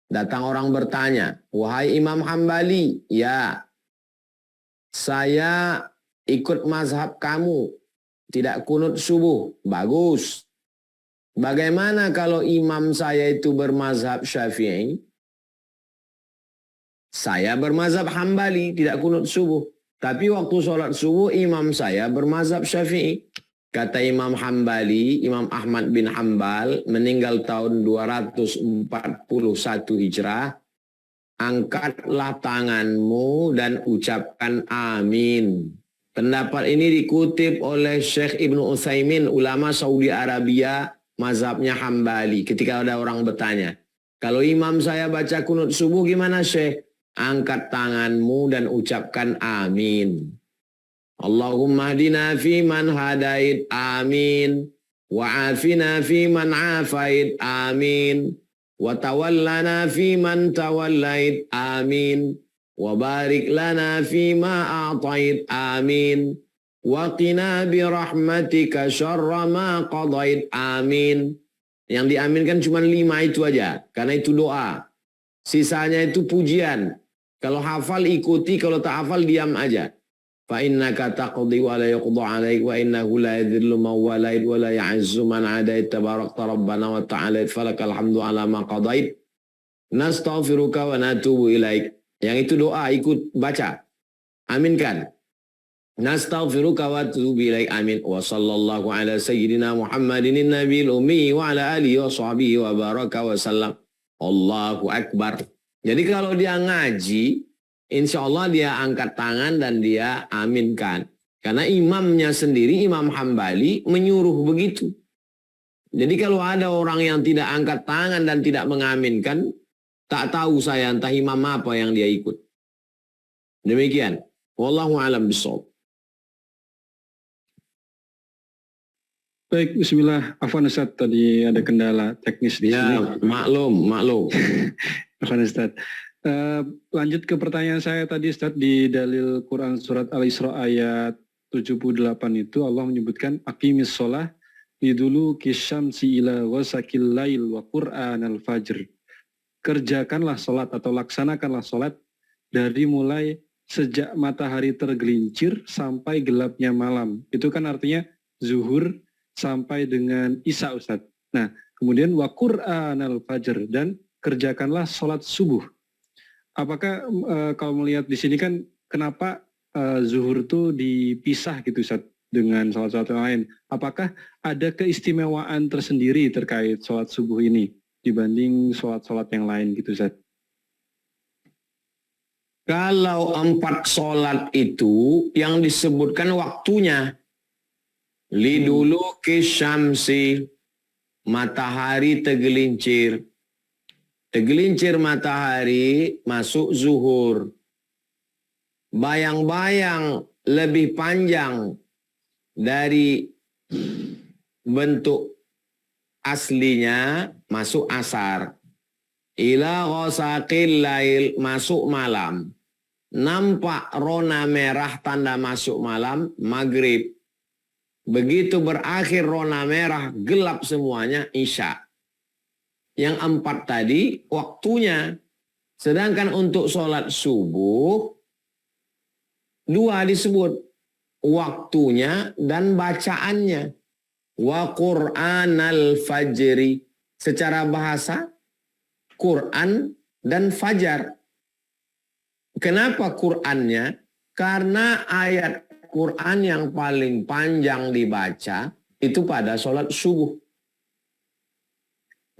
Datang orang bertanya, wahai Imam Hambali, ya, saya ikut mazhab kamu, tidak kunut subuh. Bagus. Bagaimana kalau imam saya itu bermazhab Syafi'i? Saya bermazhab Hambali, tidak kunut subuh. Tapi waktu sholat subuh, imam saya bermazhab Syafi'i. Kata Imam Hambali, Imam Ahmad bin Hambal, meninggal tahun 241 Hijrah. Angkatlah tanganmu dan ucapkan amin. Pendapat ini dikutip oleh Syekh Ibnu Utsaimin, ulama Saudi Arabia, mazhabnya Hambali. Ketika ada orang bertanya, kalau imam saya baca kunut subuh gimana Syekh? Angkat tanganmu dan ucapkan amin. Allahumma hdina fi man hadait, amin. Wa afina fi man afait, amin. Wa tawallana fi man tawallait, amin. Wa barik lana fi ma a'tait, amin. Wa qina bi rahmatika syarra ma qadait, amin. Yang diaminkan cuma 5 itu aja, karena itu doa. Sisanya itu pujian. Kalau hafal ikuti, kalau tak hafal diam aja. Fa innaka taqdi wa la yuqda 'alaik wa innahu la yadhillu man walait wa la ya'izzu man 'adait tabarakta rabbana wa ta'ala falakal hamdu 'ala ma qadait. Nastaghfiruka wa natubu ilaik. Yang itu doa, ikut baca. Aminkan. Nastaghfiruka wa natubu ilaik. Amin. Wa sallallahu ala sayyidina Muhammadin nabiyil ummi wa ala alihi wa sahbihi wa baraka wa sallam. Allahu akbar. Jadi kalau dia ngaji, insya Allah dia angkat tangan dan dia aminkan. Karena imamnya sendiri, Imam Hambali, menyuruh begitu. Jadi kalau ada orang yang tidak angkat tangan dan tidak mengaminkan, tak tahu saya entah imam apa yang dia ikut. Demikian. Wallahu a'lam bishawab. Baik, bismillah. Afwan Ustaz, tadi ada kendala teknis di sini. Ya, maklum. Afwan Ustaz. Lanjut ke pertanyaan saya tadi Ustaz, di dalil Quran surat Al-Isra ayat 78 itu Allah menyebutkan aqimis sholah lidulu kisyamsi ila wasakil lail wa Qur'an al-fajr. Kerjakanlah sholat atau laksanakanlah sholat dari mulai sejak matahari tergelincir sampai gelapnya malam. Itu kan artinya zuhur sampai dengan isya Ustaz. Nah, kemudian wa Qur'an al-fajr, dan kerjakanlah sholat subuh. Apakah kalau melihat di sini kan kenapa zuhur itu dipisah gitu Ustaz dengan sholat-sholat yang lain? Apakah ada keistimewaan tersendiri terkait sholat subuh ini dibanding sholat-sholat yang lain gitu Ustaz? Kalau 4 sholat itu yang disebutkan waktunya. Liduluki syamsi, matahari tergelincir. Tergelincir matahari masuk zuhur. Bayang-bayang lebih panjang dari bentuk aslinya masuk asar. Ila ghasaqil lail masuk malam. Nampak rona merah tanda masuk malam maghrib. Begitu berakhir rona merah, gelap semuanya, isya. Yang 4 tadi waktunya. Sedangkan untuk sholat subuh, 2 disebut. Waktunya dan bacaannya. Wa Qur'anal fajri. Secara bahasa, Quran dan fajar. Kenapa Qur'annya? Karena ayat Quran yang paling panjang dibaca itu pada sholat subuh.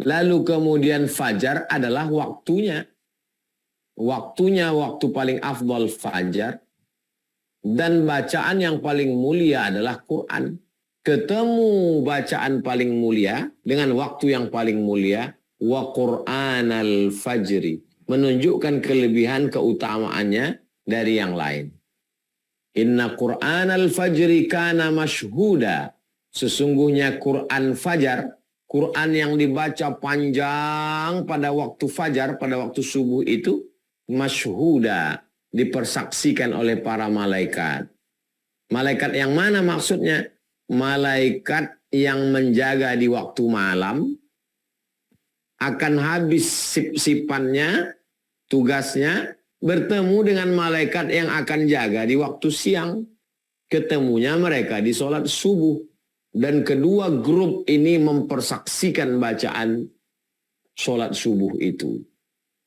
Lalu kemudian fajar adalah waktunya. Waktunya waktu paling afdal fajar. Dan bacaan yang paling mulia adalah Quran. Ketemu bacaan paling mulia dengan waktu yang paling mulia. Wa Qur'anal fajri. Menunjukkan kelebihan keutamaannya dari yang lain. Inna Qur'anal fajri kana mashhuda. Sesungguhnya Quran fajar, Quran yang dibaca panjang pada waktu fajar, pada waktu subuh itu, mashhuda, dipersaksikan oleh para malaikat. Malaikat yang mana maksudnya? Malaikat yang menjaga di waktu malam, akan habis sip-sipannya, tugasnya, bertemu dengan malaikat yang akan jaga di waktu siang. Ketemunya mereka di sholat subuh. Dan kedua grup ini mempersaksikan bacaan sholat subuh itu.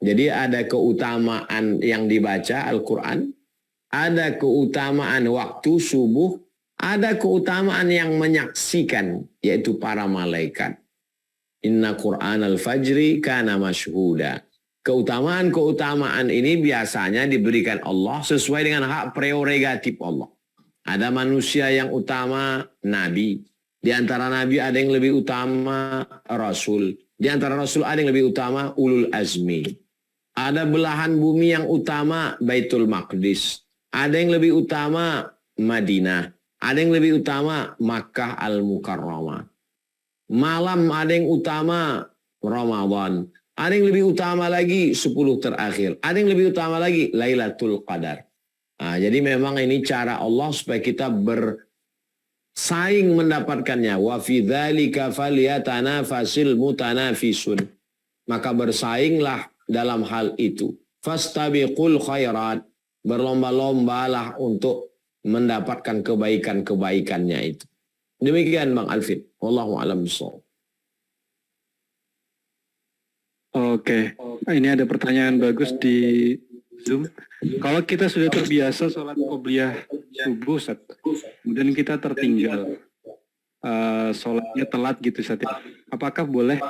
Jadi ada keutamaan yang dibaca Al-Quran, ada keutamaan waktu subuh, ada keutamaan yang menyaksikan, yaitu para malaikat. Inna Qur'an al-fajri kana mashhuda. Keutamaan-keutamaan ini biasanya diberikan Allah sesuai dengan hak prerogatif Allah. Ada manusia yang utama, nabi. Di antara nabi ada yang lebih utama, rasul. Di antara rasul ada yang lebih utama, ulul azmi. Ada belahan bumi yang utama, Baitul Maqdis. Ada yang lebih utama, Madinah. Ada yang lebih utama, Makkah al-Mukarramah. Malam ada yang utama, Ramadan. Ada yang lebih utama lagi 10 terakhir. Ada yang lebih utama lagi Lailatul Qadar. Nah, jadi memang ini cara Allah supaya kita bersaing mendapatkannya. Wa fi dzalika falyatanafasil mutanafisun. Maka bersainglah dalam hal itu. Fastabiqul khairat. Berlomba-lombalah untuk mendapatkan kebaikan-kebaikannya itu. Demikian Bang Alvin. Wallahu a'lam bishawab. Oke, ini ada pertanyaan bagus di Zoom. Kalau kita sudah terbiasa sholat qobliyah subuh, Ustaz, kemudian kita tertinggal, sholatnya telat gitu, Ustaz, apakah boleh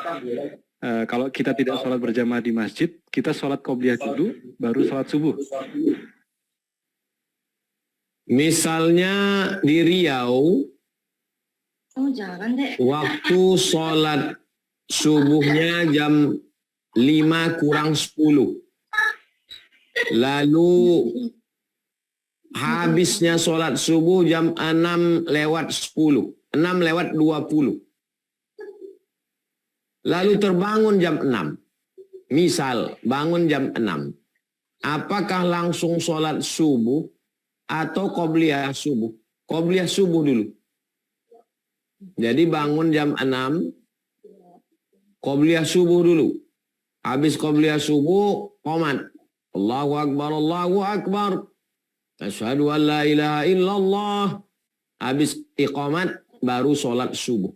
kalau kita tidak sholat berjamaah di masjid, kita sholat qobliyah dulu, baru sholat subuh? Misalnya di Riau, jangan deh. waktu sholat subuhnya jam 5 kurang 10. Lalu habisnya sholat subuh jam 6 lewat 10. 6 lewat 20. Lalu terbangun jam 6. Misal bangun jam 6. Apakah langsung sholat subuh atau qobliyah subuh? Qobliyah subuh dulu. Jadi bangun jam 6. Qobliyah subuh dulu. Habis qobliyah subuh, qomat. Allahu Akbar, Allahu Akbar. Asyhadu an la ilaha illallah. Habis iqamat, baru sholat subuh.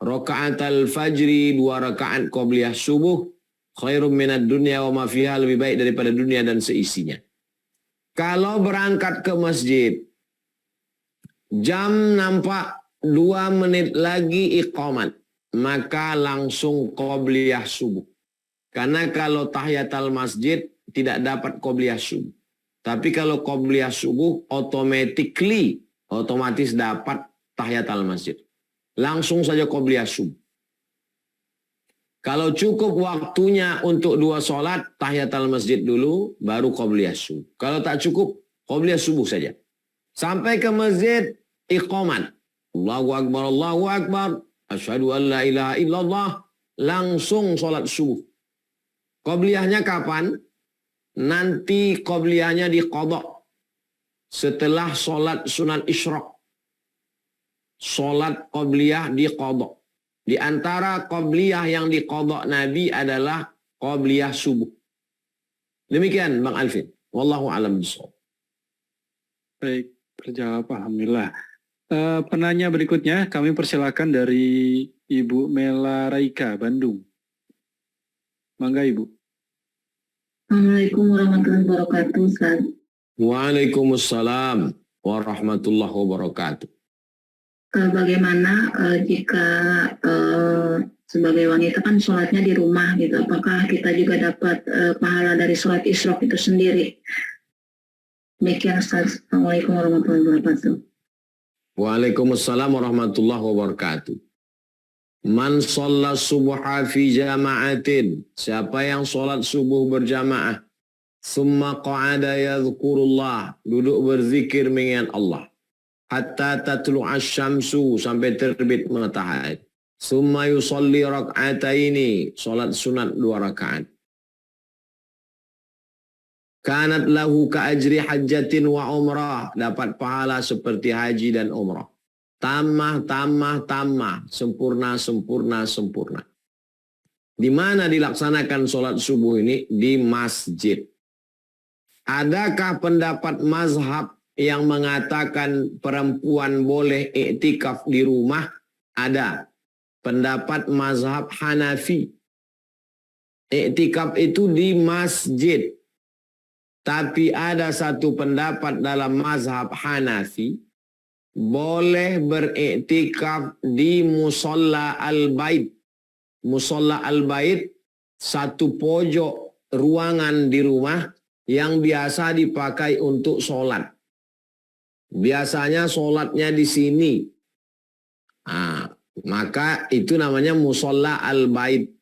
Rakaat al-fajri, 2 rakaat qobliyah subuh. Khairum minad dunya wa ma fiha, lebih baik daripada dunia dan seisinya. Kalau berangkat ke masjid, jam nampak 2 menit lagi iqamat. Maka langsung qobliyah subuh. Karena kalau tahiyatul masjid tidak dapat qobliyah subuh. Tapi kalau qobliyah subuh otomatis dapat tahiyatul masjid. Langsung saja qobliyah subuh. Kalau cukup waktunya untuk 2 sholat, tahiyatul masjid dulu, baru qobliyah subuh. Kalau tak cukup, qobliyah subuh saja. Sampai ke masjid, iqamat. Allahu Akbar, Allahu Akbar. Asyhadu an la ilaha illallah. Langsung sholat subuh. Qobliyahnya kapan? Nanti qobliyahnya diqadha setelah sholat sunat isyraq. Sholat qobliyah diqadha. Di antara qobliyah yang diqadha Nabi adalah qobliyah subuh. Demikian Bang Alvin. Wallahu a'lam bishawab. Baik, terjawab. Alhamdulillah. Penanya berikutnya kami persilakan dari Ibu Mela Raika, Bandung. Mangga Ibu. Assalamualaikum warahmatullahi wabarakatuh, Ustaz. Waalaikumsalam warahmatullahi wabarakatuh. Bagaimana jika sebagai wanita kan sholatnya di rumah gitu, apakah kita juga dapat pahala dari sholat isyraq itu sendiri? Demikian Ustaz. Assalamualaikum warahmatullahi wabarakatuh. Waalaikumsalam warahmatullahi wabarakatuh. Man shalla subha fi jama'atin. Siapa yang sholat subuh berjamaah. Summa qa'ada yadhkurullah. Duduk berzikir mengingat Allah. Hatta tatlu'ash syamsu. Sampai terbit matahari. Summa yusalli rak'ataini. Sholat sunat 2 rakaat. Kanat lahu ka'ajri hajjatin wa umrah. Dapat pahala seperti haji dan umrah. Tamah. Sempurna. Di mana dilaksanakan sholat subuh ini? Di masjid. Adakah pendapat mazhab yang mengatakan perempuan boleh iktikaf di rumah? Ada. Pendapat mazhab Hanafi. Iktikaf itu di masjid. Tapi ada satu pendapat dalam mazhab Hanafi, boleh beriktikaf di musalla al-bait. Musalla al-bait, satu pojok ruangan di rumah yang biasa dipakai untuk sholat. Biasanya sholatnya di sini. Maka itu namanya musalla al-bait.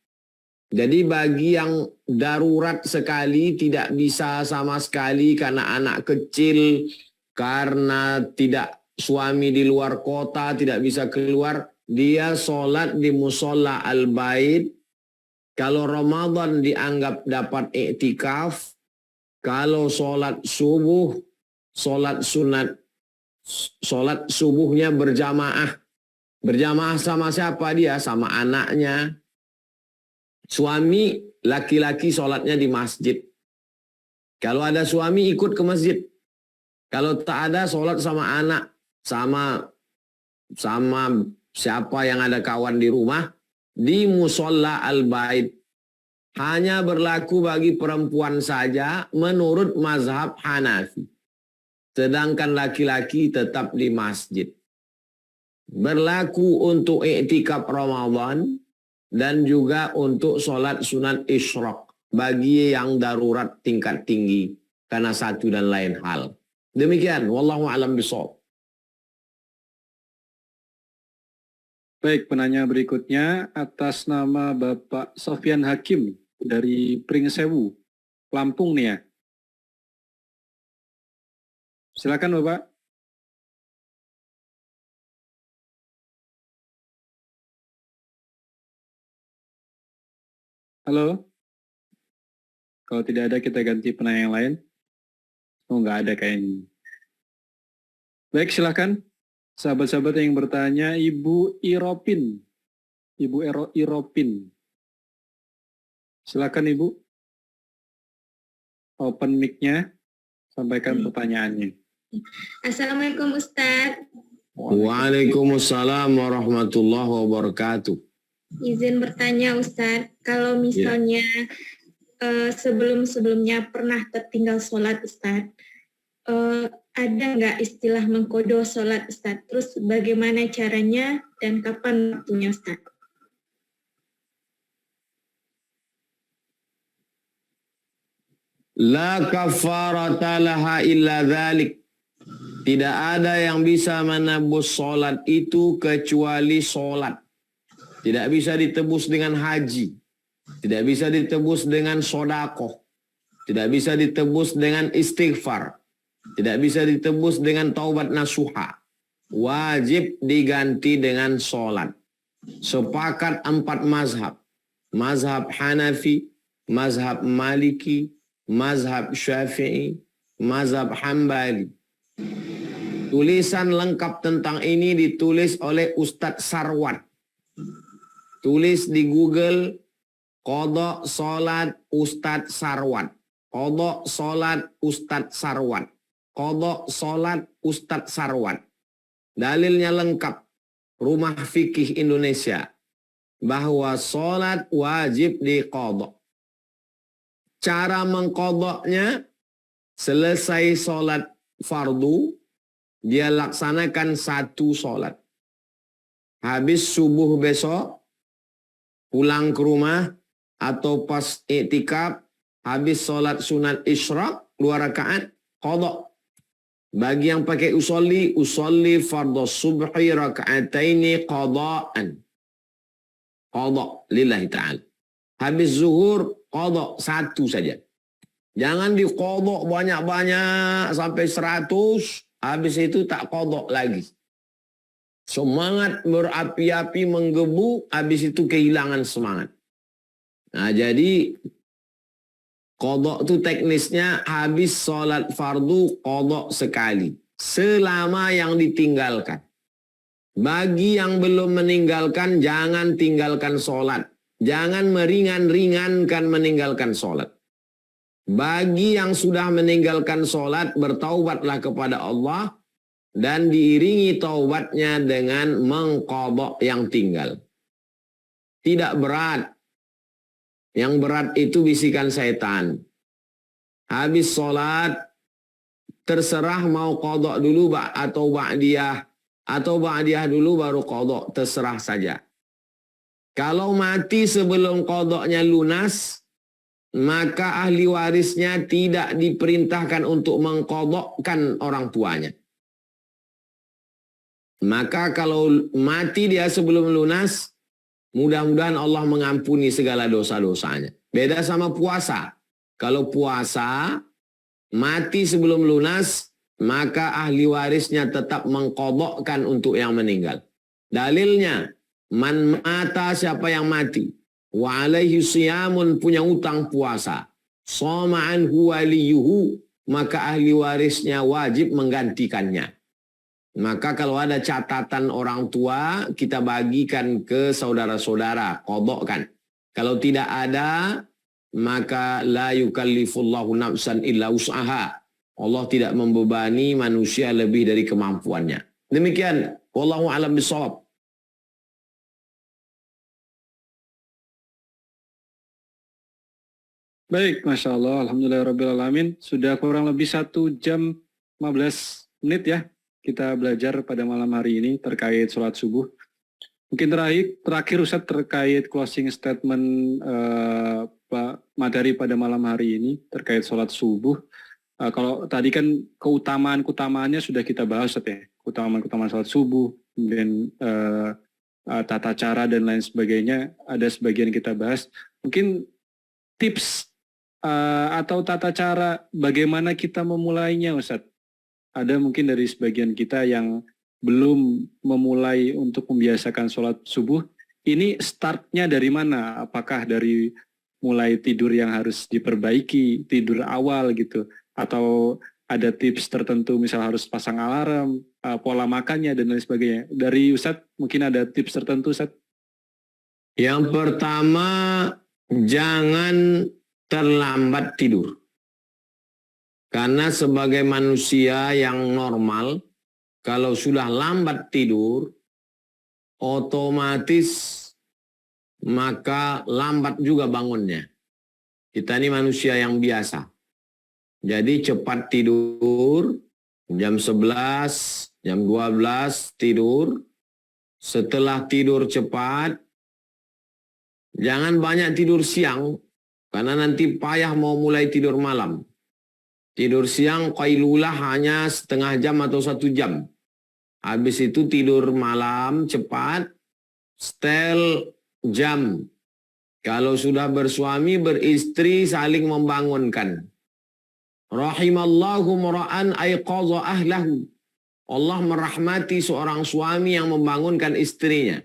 Jadi bagi yang darurat sekali, tidak bisa sama sekali karena anak kecil, karena tidak suami di luar kota, tidak bisa keluar, dia sholat di musalla al-bait. Kalau Ramadan dianggap dapat iktikaf, kalau sholat subuh, sholat sunat, sholat subuhnya berjamaah. Berjamaah sama siapa dia? Sama anaknya. Suami laki-laki sholatnya di masjid. Kalau ada suami ikut ke masjid. Kalau tak ada sholat sama anak, sama siapa yang ada kawan di rumah, di musalla al-bait. Hanya berlaku bagi perempuan saja menurut mazhab Hanafi. Sedangkan laki-laki tetap di masjid. Berlaku untuk iktikaf Ramadan dan juga untuk sholat sunat isyraq bagi yang darurat tingkat tinggi karena satu dan lain hal. Demikian, wallahu a'lam bishawab. Baik, penanya berikutnya atas nama Bapak Sofyan Hakim dari Pringsewu, Lampung nih ya. Silakan Bapak. Halo. Kalau tidak ada kita ganti penanya yang lain. Oh, nggak ada kayaknya. Baik, silakan. Sahabat-sahabat yang bertanya, Ibu Iropin. Ibu Iropin. Silakan Ibu. Open mic-nya. Sampaikan pertanyaannya. Assalamualaikum Ustadz. Waalaikumsalam warahmatullahi wabarakatuh. Izin bertanya Ustadz, kalau misalnya sebelum-sebelumnya pernah tertinggal sholat Ustadz, ada nggak istilah mengkodo sholat Ustadz? Terus bagaimana caranya dan kapan waktunya Ustadz? La kafarata laha illa dzalik. Tidak ada yang bisa menebus solat itu kecuali solat. Tidak bisa ditebus dengan haji. Tidak bisa ditebus dengan sodakoh. Tidak bisa ditebus dengan istighfar. Tidak bisa ditebus dengan taubat nasuha. Wajib diganti dengan solat. Sepakat 4 mazhab. Mazhab Hanafi, mazhab Maliki, mazhab Syafi'i, mazhab Hambali. Tulisan lengkap tentang ini ditulis oleh Ustadz Sarwan. Tulis di Google, Qadha Salat Ustadz Sarwan. Qadha Salat Ustadz Sarwan. Qadha Salat Ustadz Sarwan. Dalilnya lengkap. Rumah Fikih Indonesia. Bahwa salat wajib diqadha. Cara mengqadhanya, selesai salat fardu, dia laksanakan 1 salat. Habis subuh besok, pulang ke rumah, atau pas iktikaf, habis salat sunat isyraq, 2 rakaat, qadha. Bagi yang pakai usolli fardhu subhi raka'ataini qada'an. Qadha lillahi ta'ala. Habis zuhur, qadha 1 saja. Jangan diqadha banyak-banyak sampai 100, habis itu tak qadha lagi. Semangat berapi-api menggebu, habis itu kehilangan semangat. Nah, jadi qadha itu teknisnya habis sholat fardu qadha sekali. Selama yang ditinggalkan. Bagi yang belum meninggalkan, jangan tinggalkan sholat. Jangan meringan-ringankan meninggalkan sholat. Bagi yang sudah meninggalkan sholat, bertaubatlah kepada Allah dan diiringi taubatnya dengan mengqadha yang tinggal. Tidak berat. Yang berat itu bisikan setan. Habis sholat, terserah mau qadha dulu atau ba'diyah dulu baru qadha, terserah saja. Kalau mati sebelum qadhanya lunas, maka ahli warisnya tidak diperintahkan untuk mengqadhakan orang tuanya. Maka kalau mati dia sebelum lunas, mudah-mudahan Allah mengampuni segala dosa-dosanya. Beda sama puasa. Kalau puasa, mati sebelum lunas, maka ahli warisnya tetap mengqadhakan untuk yang meninggal. Dalilnya, man mata, siapa yang mati. Wa alaihi siyamun, punya utang puasa. Shoma anhu waliyuhu, maka ahli warisnya wajib menggantikannya. Maka kalau ada catatan orang tua, kita bagikan ke saudara-saudara, qadhakan. Kalau tidak ada, maka la yukallifullahu nafsan illa wus'aha. Allah tidak membebani manusia lebih dari kemampuannya. Demikian, wallahu a'lam bishawab. Baik, Masya Allah, Alhamdulillahirrabbilalamin. Sudah kurang lebih 1 jam 15 menit ya kita belajar pada malam hari ini terkait sholat subuh. Mungkin terakhir Ustadz terkait closing statement materi pada malam hari ini terkait sholat subuh. Kalau tadi kan keutamaannya sudah kita bahas Ustadz ya. Keutamaan sholat subuh, kemudian tata cara dan lain sebagainya ada sebagian kita bahas. Mungkin tips atau tata cara bagaimana kita memulainya Ustadz. Ada mungkin dari sebagian kita yang belum memulai untuk membiasakan sholat subuh. Ini startnya dari mana? Apakah dari mulai tidur yang harus diperbaiki, tidur awal gitu? Atau ada tips tertentu misal harus pasang alarm, pola makannya dan lain sebagainya. Dari Ustadz mungkin ada tips tertentu Ustadz? Yang pertama, jangan terlambat tidur. Karena sebagai manusia yang normal, kalau sudah lambat tidur, otomatis maka lambat juga bangunnya. Kita ini manusia yang biasa. Jadi cepat tidur, jam 11, jam 12 tidur. Setelah tidur cepat, jangan banyak tidur siang. Karena nanti payah mau mulai tidur malam. Tidur siang qailulah hanya setengah jam atau 1 jam. Habis itu tidur malam cepat, setel jam. Kalau sudah bersuami, beristri, saling membangunkan. Rahimallahu mura'an ayqadha ahlahu. Allah merahmati seorang suami yang membangunkan istrinya.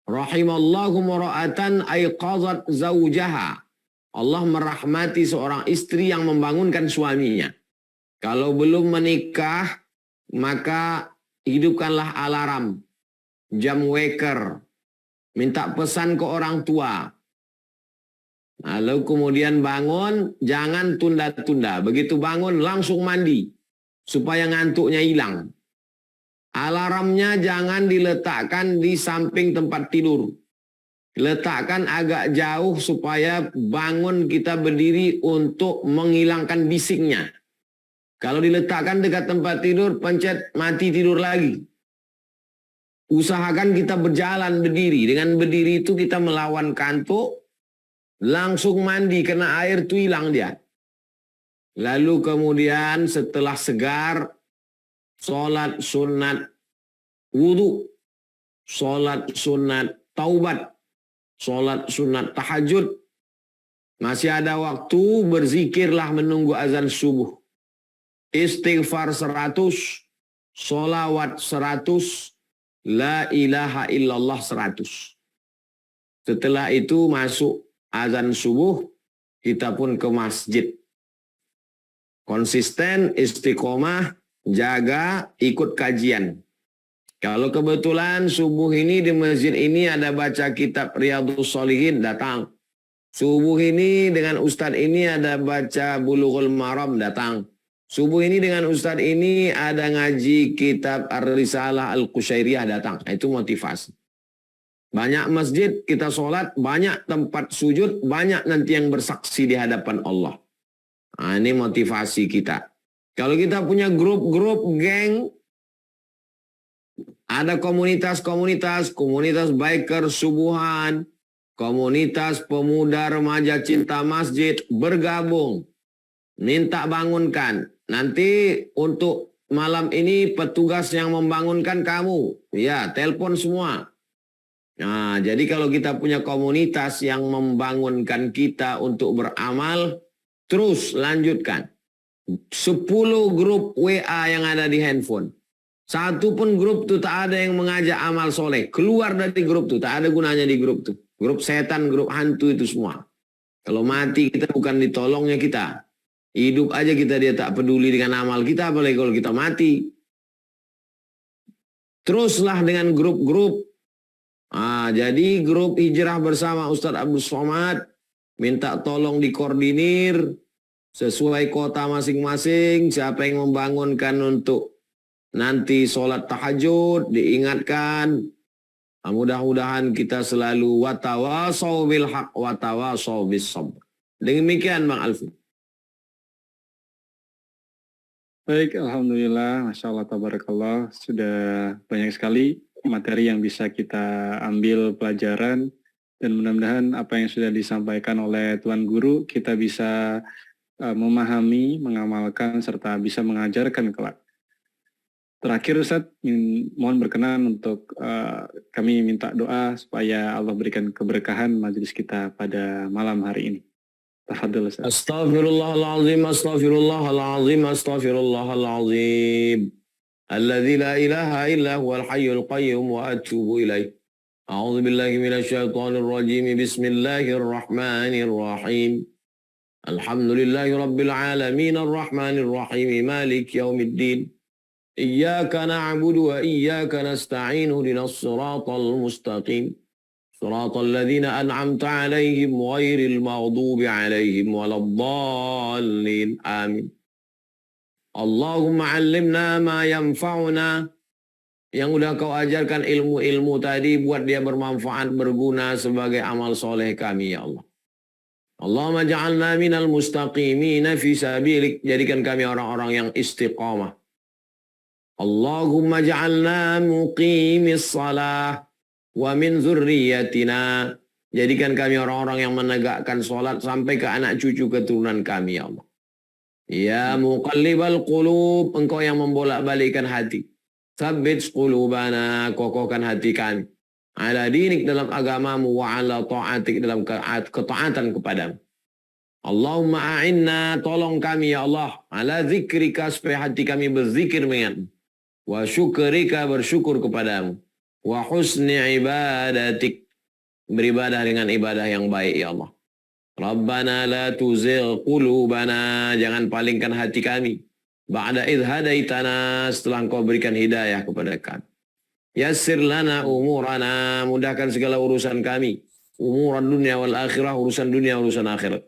Rahimallahu mura'atan ayqadhat zawjaha. Allah merahmati seorang istri yang membangunkan suaminya. Kalau belum menikah, maka hidupkanlah alarm, jam waker, minta pesan ke orang tua. Lalu kemudian bangun, jangan tunda-tunda. Begitu bangun langsung mandi, supaya ngantuknya hilang. Alarmnya jangan diletakkan di samping tempat tidur. Letakkan agak jauh supaya bangun kita berdiri untuk menghilangkan bisiknya. Kalau diletakkan dekat tempat tidur, pencet mati tidur lagi. Usahakan kita berjalan berdiri. Dengan berdiri itu kita melawan kantuk, langsung mandi karena air itu hilang dia. Lalu kemudian setelah segar, sholat sunat wudu, sholat sunat taubat, sholat sunat tahajud. Masih ada waktu, berzikirlah menunggu azan subuh. Istighfar 100, sholawat 100, la ilaha illallah 100. Setelah itu masuk azan subuh, kita pun ke masjid. Konsisten, istiqomah, jaga, ikut kajian. Kalau kebetulan subuh ini di masjid ini ada baca kitab Riyadhus Shalihin, datang. Subuh ini dengan ustadz ini ada baca Bulughul Maram, datang. Subuh ini dengan ustadz ini ada ngaji kitab Ar-Risalah Al-Qushairiyah, datang. Itu motivasi. Banyak masjid kita sholat, banyak tempat sujud, banyak nanti yang bersaksi di hadapan Allah. Nah, ini motivasi kita. Kalau kita punya grup-grup, geng, ada komunitas biker subuhan, komunitas pemuda remaja cinta masjid, bergabung, minta bangunkan. Nanti untuk malam ini petugas yang membangunkan kamu, ya telepon semua. Nah, jadi kalau kita punya komunitas yang membangunkan kita untuk beramal, terus lanjutkan. 10 grup WA yang ada di handphone. Satu pun grup itu tak ada yang mengajak amal soleh. Keluar dari grup itu, tak ada gunanya di grup itu. Grup setan, grup hantu itu semua. Kalau mati kita bukan ditolongnya kita. Hidup aja kita dia tak peduli dengan amal kita, apalagi kalau kita mati. Teruslah dengan grup-grup. Jadi grup hijrah bersama Ustadz Abdul Somad, minta tolong dikoordinir sesuai kota masing-masing, siapa yang membangunkan untuk nanti sholat tahajud, diingatkan. Mudah-mudahan kita selalu watawasaw bil haq watawasaw bis sabr. Demikian Bang Alfi. Baik, Alhamdulillah, Masya Allah, Tabarakallah. Sudah banyak sekali materi yang bisa kita ambil pelajaran. Dan mudah-mudahan apa yang sudah disampaikan oleh Tuan Guru, kita bisa memahami, mengamalkan, serta bisa mengajarkan kelak. Terakhir Ustadz, mohon berkenan untuk kami minta doa supaya Allah berikan keberkahan majelis kita pada malam hari ini. Tafadhol Ustadz. Astaghfirullahaladzim, astaghfirullahaladzim, astaghfirullahaladzim. Alladzi la ilaha illa huwal hayyul qayyum wa atubu ilaih. A'udzu billahi minasyaitonir rajim. Bismillahirrahmanirrahim. Alhamdulillahi rabbil alamin arrahmanir rahim maliki yaumiddin. Iyyaka na'budu wa iyyaka nasta'in ihdinas siratal mustaqim. Siratal ladzina an'amta 'alaihim ghairil maghdubi 'alaihim waladdallin. Amin. Allahumma 'allimna ma yanfa'una. Yang udah kau ajarkan ilmu-ilmu tadi buat dia bermanfaat, berguna sebagai amal soleh kami ya Allah. Allahumma ja'alna minal mustaqimina fi sabilik. Jadikan kami orang-orang yang istiqamah. Allahumma ja'alna muqimis salah wa min zurriyatina Jadikan kami orang-orang yang menegakkan sholat sampai ke anak cucu keturunan kami, ya Allah. Ya muqallibal qulub, engkau yang membolak-balikkan hati. Tsabbit qulubana, kokohkan hati kami. Ala dinik, dalam agamamu, wa ala ta'atik, dalam ketaatan kepadamu. Allahumma a'inna, tolong kami ya Allah, ala zikrika, supaya hati kami berzikir mengingatmu. Wa syukrika, bersyukur kepadamu. Wa husni ibadatik, beribadah dengan ibadah yang baik ya Allah. Rabbana la tuzigh qulubana, jangan palingkan hati kami. Ba'da idh hadaitana, setelah engkau berikan hidayah kepada kami. Yassir lana umurana, mudahkan segala urusan kami. Umuran dunia wal akhirah, urusan dunia, urusan akhirat.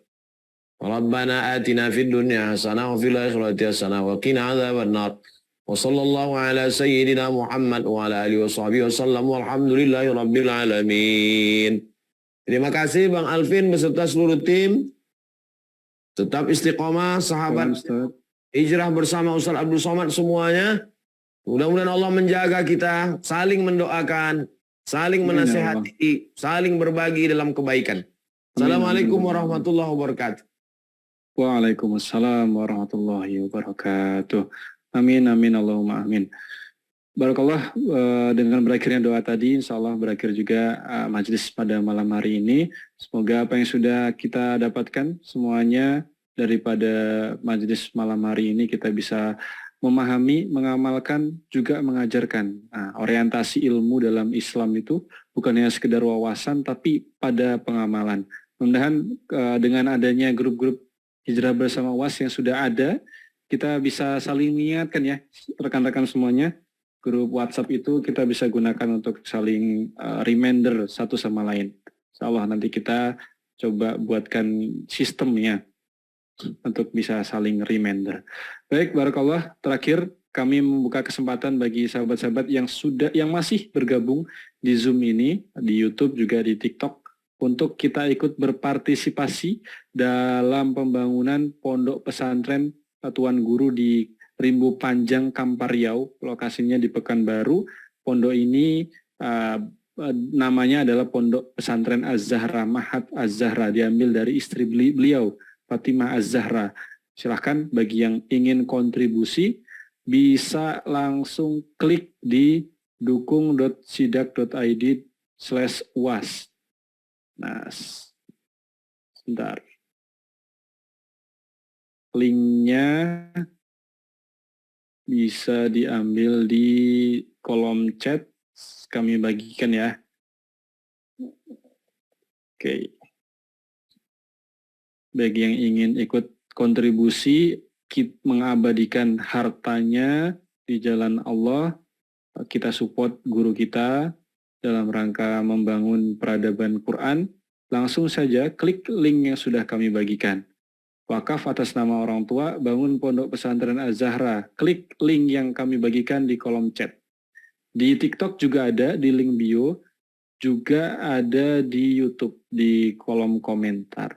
Rabbana atina fid dunya hasanah wa fil akhirati hasanah wa qina adzabannar. Wa sallallahu ala sayyidina Muhammad wa ala alihi wa sahbihi wasallam walhamdulillahi rabbil alamin. Terima kasih Bang Alvin beserta seluruh tim. Tetap istiqomah sahabat hijrah bersama Ustaz Abdul Somad semuanya. Mudah-mudahan Allah menjaga kita, saling mendoakan, saling menasihati, saling berbagi dalam kebaikan. Assalamualaikum warahmatullahi wabarakatuh. Waalaikumsalam warahmatullahi wabarakatuh. Amin, amin, Allahumma amin. Barakallah, dengan berakhirnya doa tadi, insya Allah berakhir juga majelis pada malam hari ini. Semoga apa yang sudah kita dapatkan semuanya daripada majelis malam hari ini kita bisa memahami, mengamalkan, juga mengajarkan. Nah, orientasi ilmu dalam Islam itu bukan hanya sekedar wawasan, tapi pada pengamalan. Mudah-mudahan dengan adanya grup-grup Hijrah Bersama UAS yang sudah ada, kita bisa saling mengingatkan ya, rekan-rekan semuanya. Grup WhatsApp itu kita bisa gunakan untuk saling reminder satu sama lain. Insya Allah nanti kita coba buatkan sistemnya untuk bisa saling reminder. Baik, barakallah. Terakhir, kami membuka kesempatan bagi sahabat-sahabat yang masih bergabung di Zoom ini, di YouTube juga di TikTok, untuk kita ikut berpartisipasi dalam pembangunan pondok pesantren Tuan Guru di Rimbu Panjang, Kampar Riau, lokasinya di Pekanbaru. Pondok ini namanya adalah Pondok Pesantren Az-Zahra, Mahat Az-Zahra, diambil dari istri beliau, Fatimah Az-Zahra. Silahkan bagi yang ingin kontribusi, bisa langsung klik di dukung.sidak.id/uas. Nah, sebentar. Linknya bisa diambil di kolom chat, kami bagikan ya. Oke. Bagi yang ingin ikut kontribusi, mengabadikan hartanya di jalan Allah, kita support guru kita dalam rangka membangun peradaban Quran, langsung saja klik link yang sudah kami bagikan. Wakaf atas nama orang tua, bangun Pondok Pesantren Az-Zahra. Klik link yang kami bagikan di kolom chat. Di TikTok juga ada, di link bio. Juga ada di YouTube, di kolom komentar.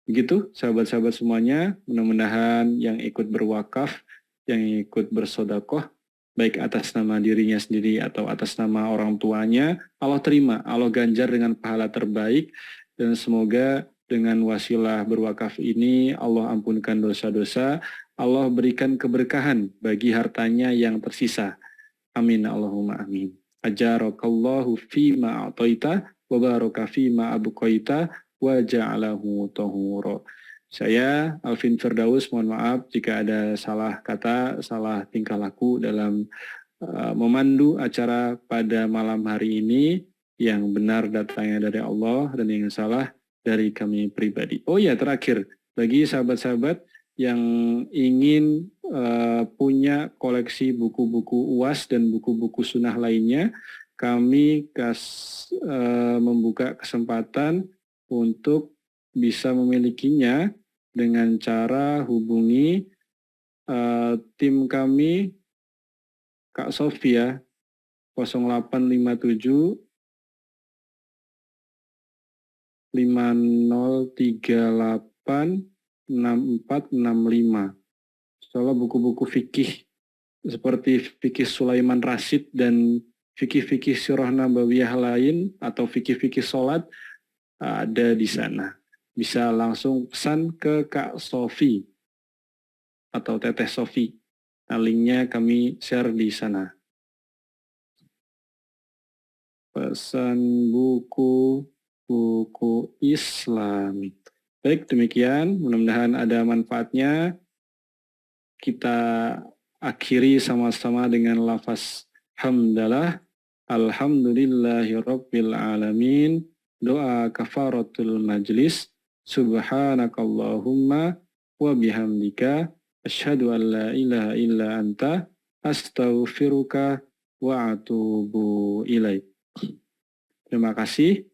Begitu, sahabat-sahabat semuanya. Mudah-mudahan yang ikut berwakaf, yang ikut bersodakoh, baik atas nama dirinya sendiri atau atas nama orang tuanya, Allah terima, Allah ganjar dengan pahala terbaik. Dan semoga dengan wasilah berwakaf ini, Allah ampunkan dosa-dosa, Allah berikan keberkahan bagi hartanya yang tersisa. Amin, Allahumma amin. Ajarakallahu fima a'taita, wa baraka fima abqaita, wa ja'alahu tahura. Saya, Alvin Firdaus, mohon maaf jika ada salah kata, salah tingkah laku dalam memandu acara pada malam hari ini, yang benar datangnya dari Allah dan yang salah dari kami pribadi. Oh ya, terakhir, bagi sahabat-sahabat yang ingin punya koleksi buku-buku UAS dan buku-buku sunnah lainnya, kami membuka kesempatan untuk bisa memilikinya dengan cara hubungi tim kami, Kak Sofia, 0857 5038 6465. Soalnya buku-buku fikih seperti fikih Sulaiman Rasyid dan fikih-fikih Sirah Nabawiyah lain atau fikih-fikih sholat ada di sana. Bisa langsung pesan ke Kak Sofi atau Teteh Sofi. Nah, linknya kami share di sana. Pesan buku Islam. Baik, demikian. Mudah-mudahan ada manfaatnya. Kita akhiri sama-sama dengan lafaz hamdalah. Alhamdulillahirabbil alamin. Doa kafaratul majlis. Subhanakallahumma wa bihamdika asyhadu an la ilaha illa anta astaghfiruka wa atubu ilaik. Terima kasih.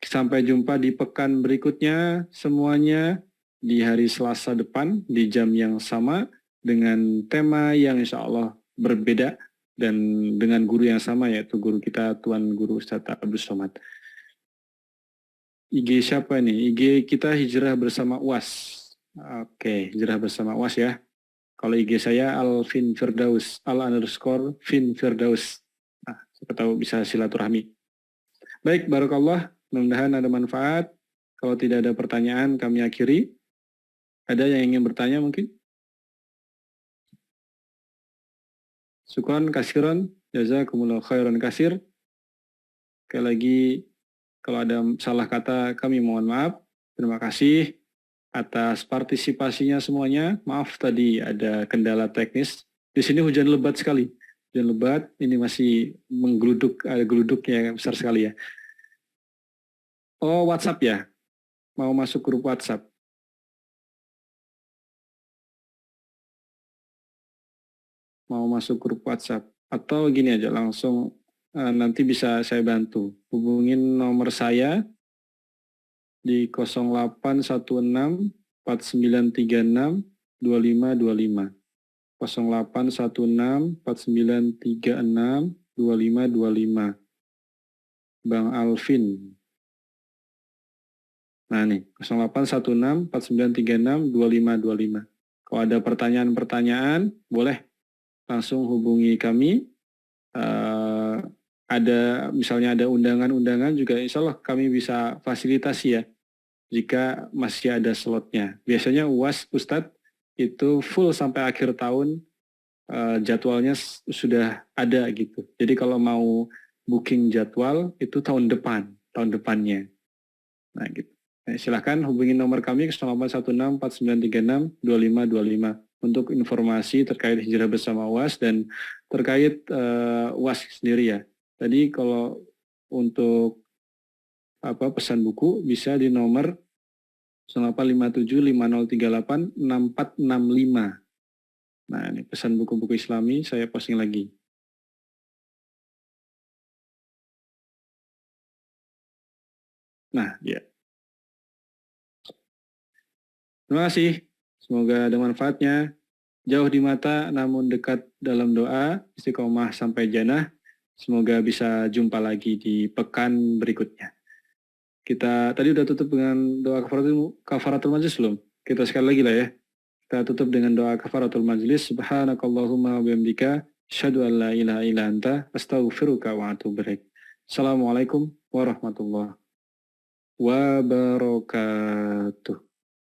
Sampai jumpa di pekan berikutnya semuanya di hari Selasa depan di jam yang sama dengan tema yang insya Allah berbeda dan dengan guru yang sama yaitu guru kita Tuan Guru Ustadz Abdul Somad. IG siapa nih? IG kita Hijrah Bersama UAS. Oke, Hijrah Bersama UAS ya. Kalau IG saya Alvin Firdaus, _Fin Firdaus. Nah, siapa tahu bisa silaturahmi. Baik, barakallah. Mudah-mudahan ada manfaat. Kalau tidak ada pertanyaan, kami akhiri. Ada yang ingin bertanya mungkin? Syukran kasiran, jazakumullah khairan kasir. Sekali lagi, kalau ada salah kata, kami mohon maaf. Terima kasih atas partisipasinya semuanya. Maaf tadi ada kendala teknis. Di sini hujan lebat sekali. Hujan lebat, ini masih menggeluduk, ada geluduknya besar sekali ya. Oh, WhatsApp ya? Mau masuk grup WhatsApp? Mau masuk grup WhatsApp? Atau gini aja, langsung nanti bisa saya bantu. Hubungin nomor saya di 0816 4936 2525. 0816 4936 2525. Bang Alvin. Nah nih, 0816 4936 2525. Kalau ada pertanyaan-pertanyaan, boleh langsung hubungi kami. Misalnya ada undangan-undangan juga insya Allah kami bisa fasilitasi ya, jika masih ada slotnya. Biasanya UAS Ustadz itu full sampai akhir tahun, jadwalnya sudah ada gitu. Jadi kalau mau booking jadwal itu tahun depannya. Nah gitu. Nah, silahkan hubungi nomor kami 0816 4936 2525 untuk informasi terkait Hijrah Bersama UAS dan terkait UAS sendiri ya. Tadi kalau untuk pesan buku bisa di nomor 0857 5038 6465. Nah, ini pesan buku-buku Islami saya posting lagi. Nah, ya. Terima kasih. Semoga ada manfaatnya. Jauh di mata namun dekat dalam doa, istiqomah sampai jannah. Semoga bisa jumpa lagi di pekan berikutnya. Kita tadi udah tutup dengan doa kafaratul majlis belum? Kita sekali lagi lah ya. Kita tutup dengan doa kafaratul majlis. Subhanakallahumma wa bihamdika asyhadu an la ilaha illa anta astaghfiruka wa atubu ilaik. Assalamualaikum warahmatullahi wabarakatuh.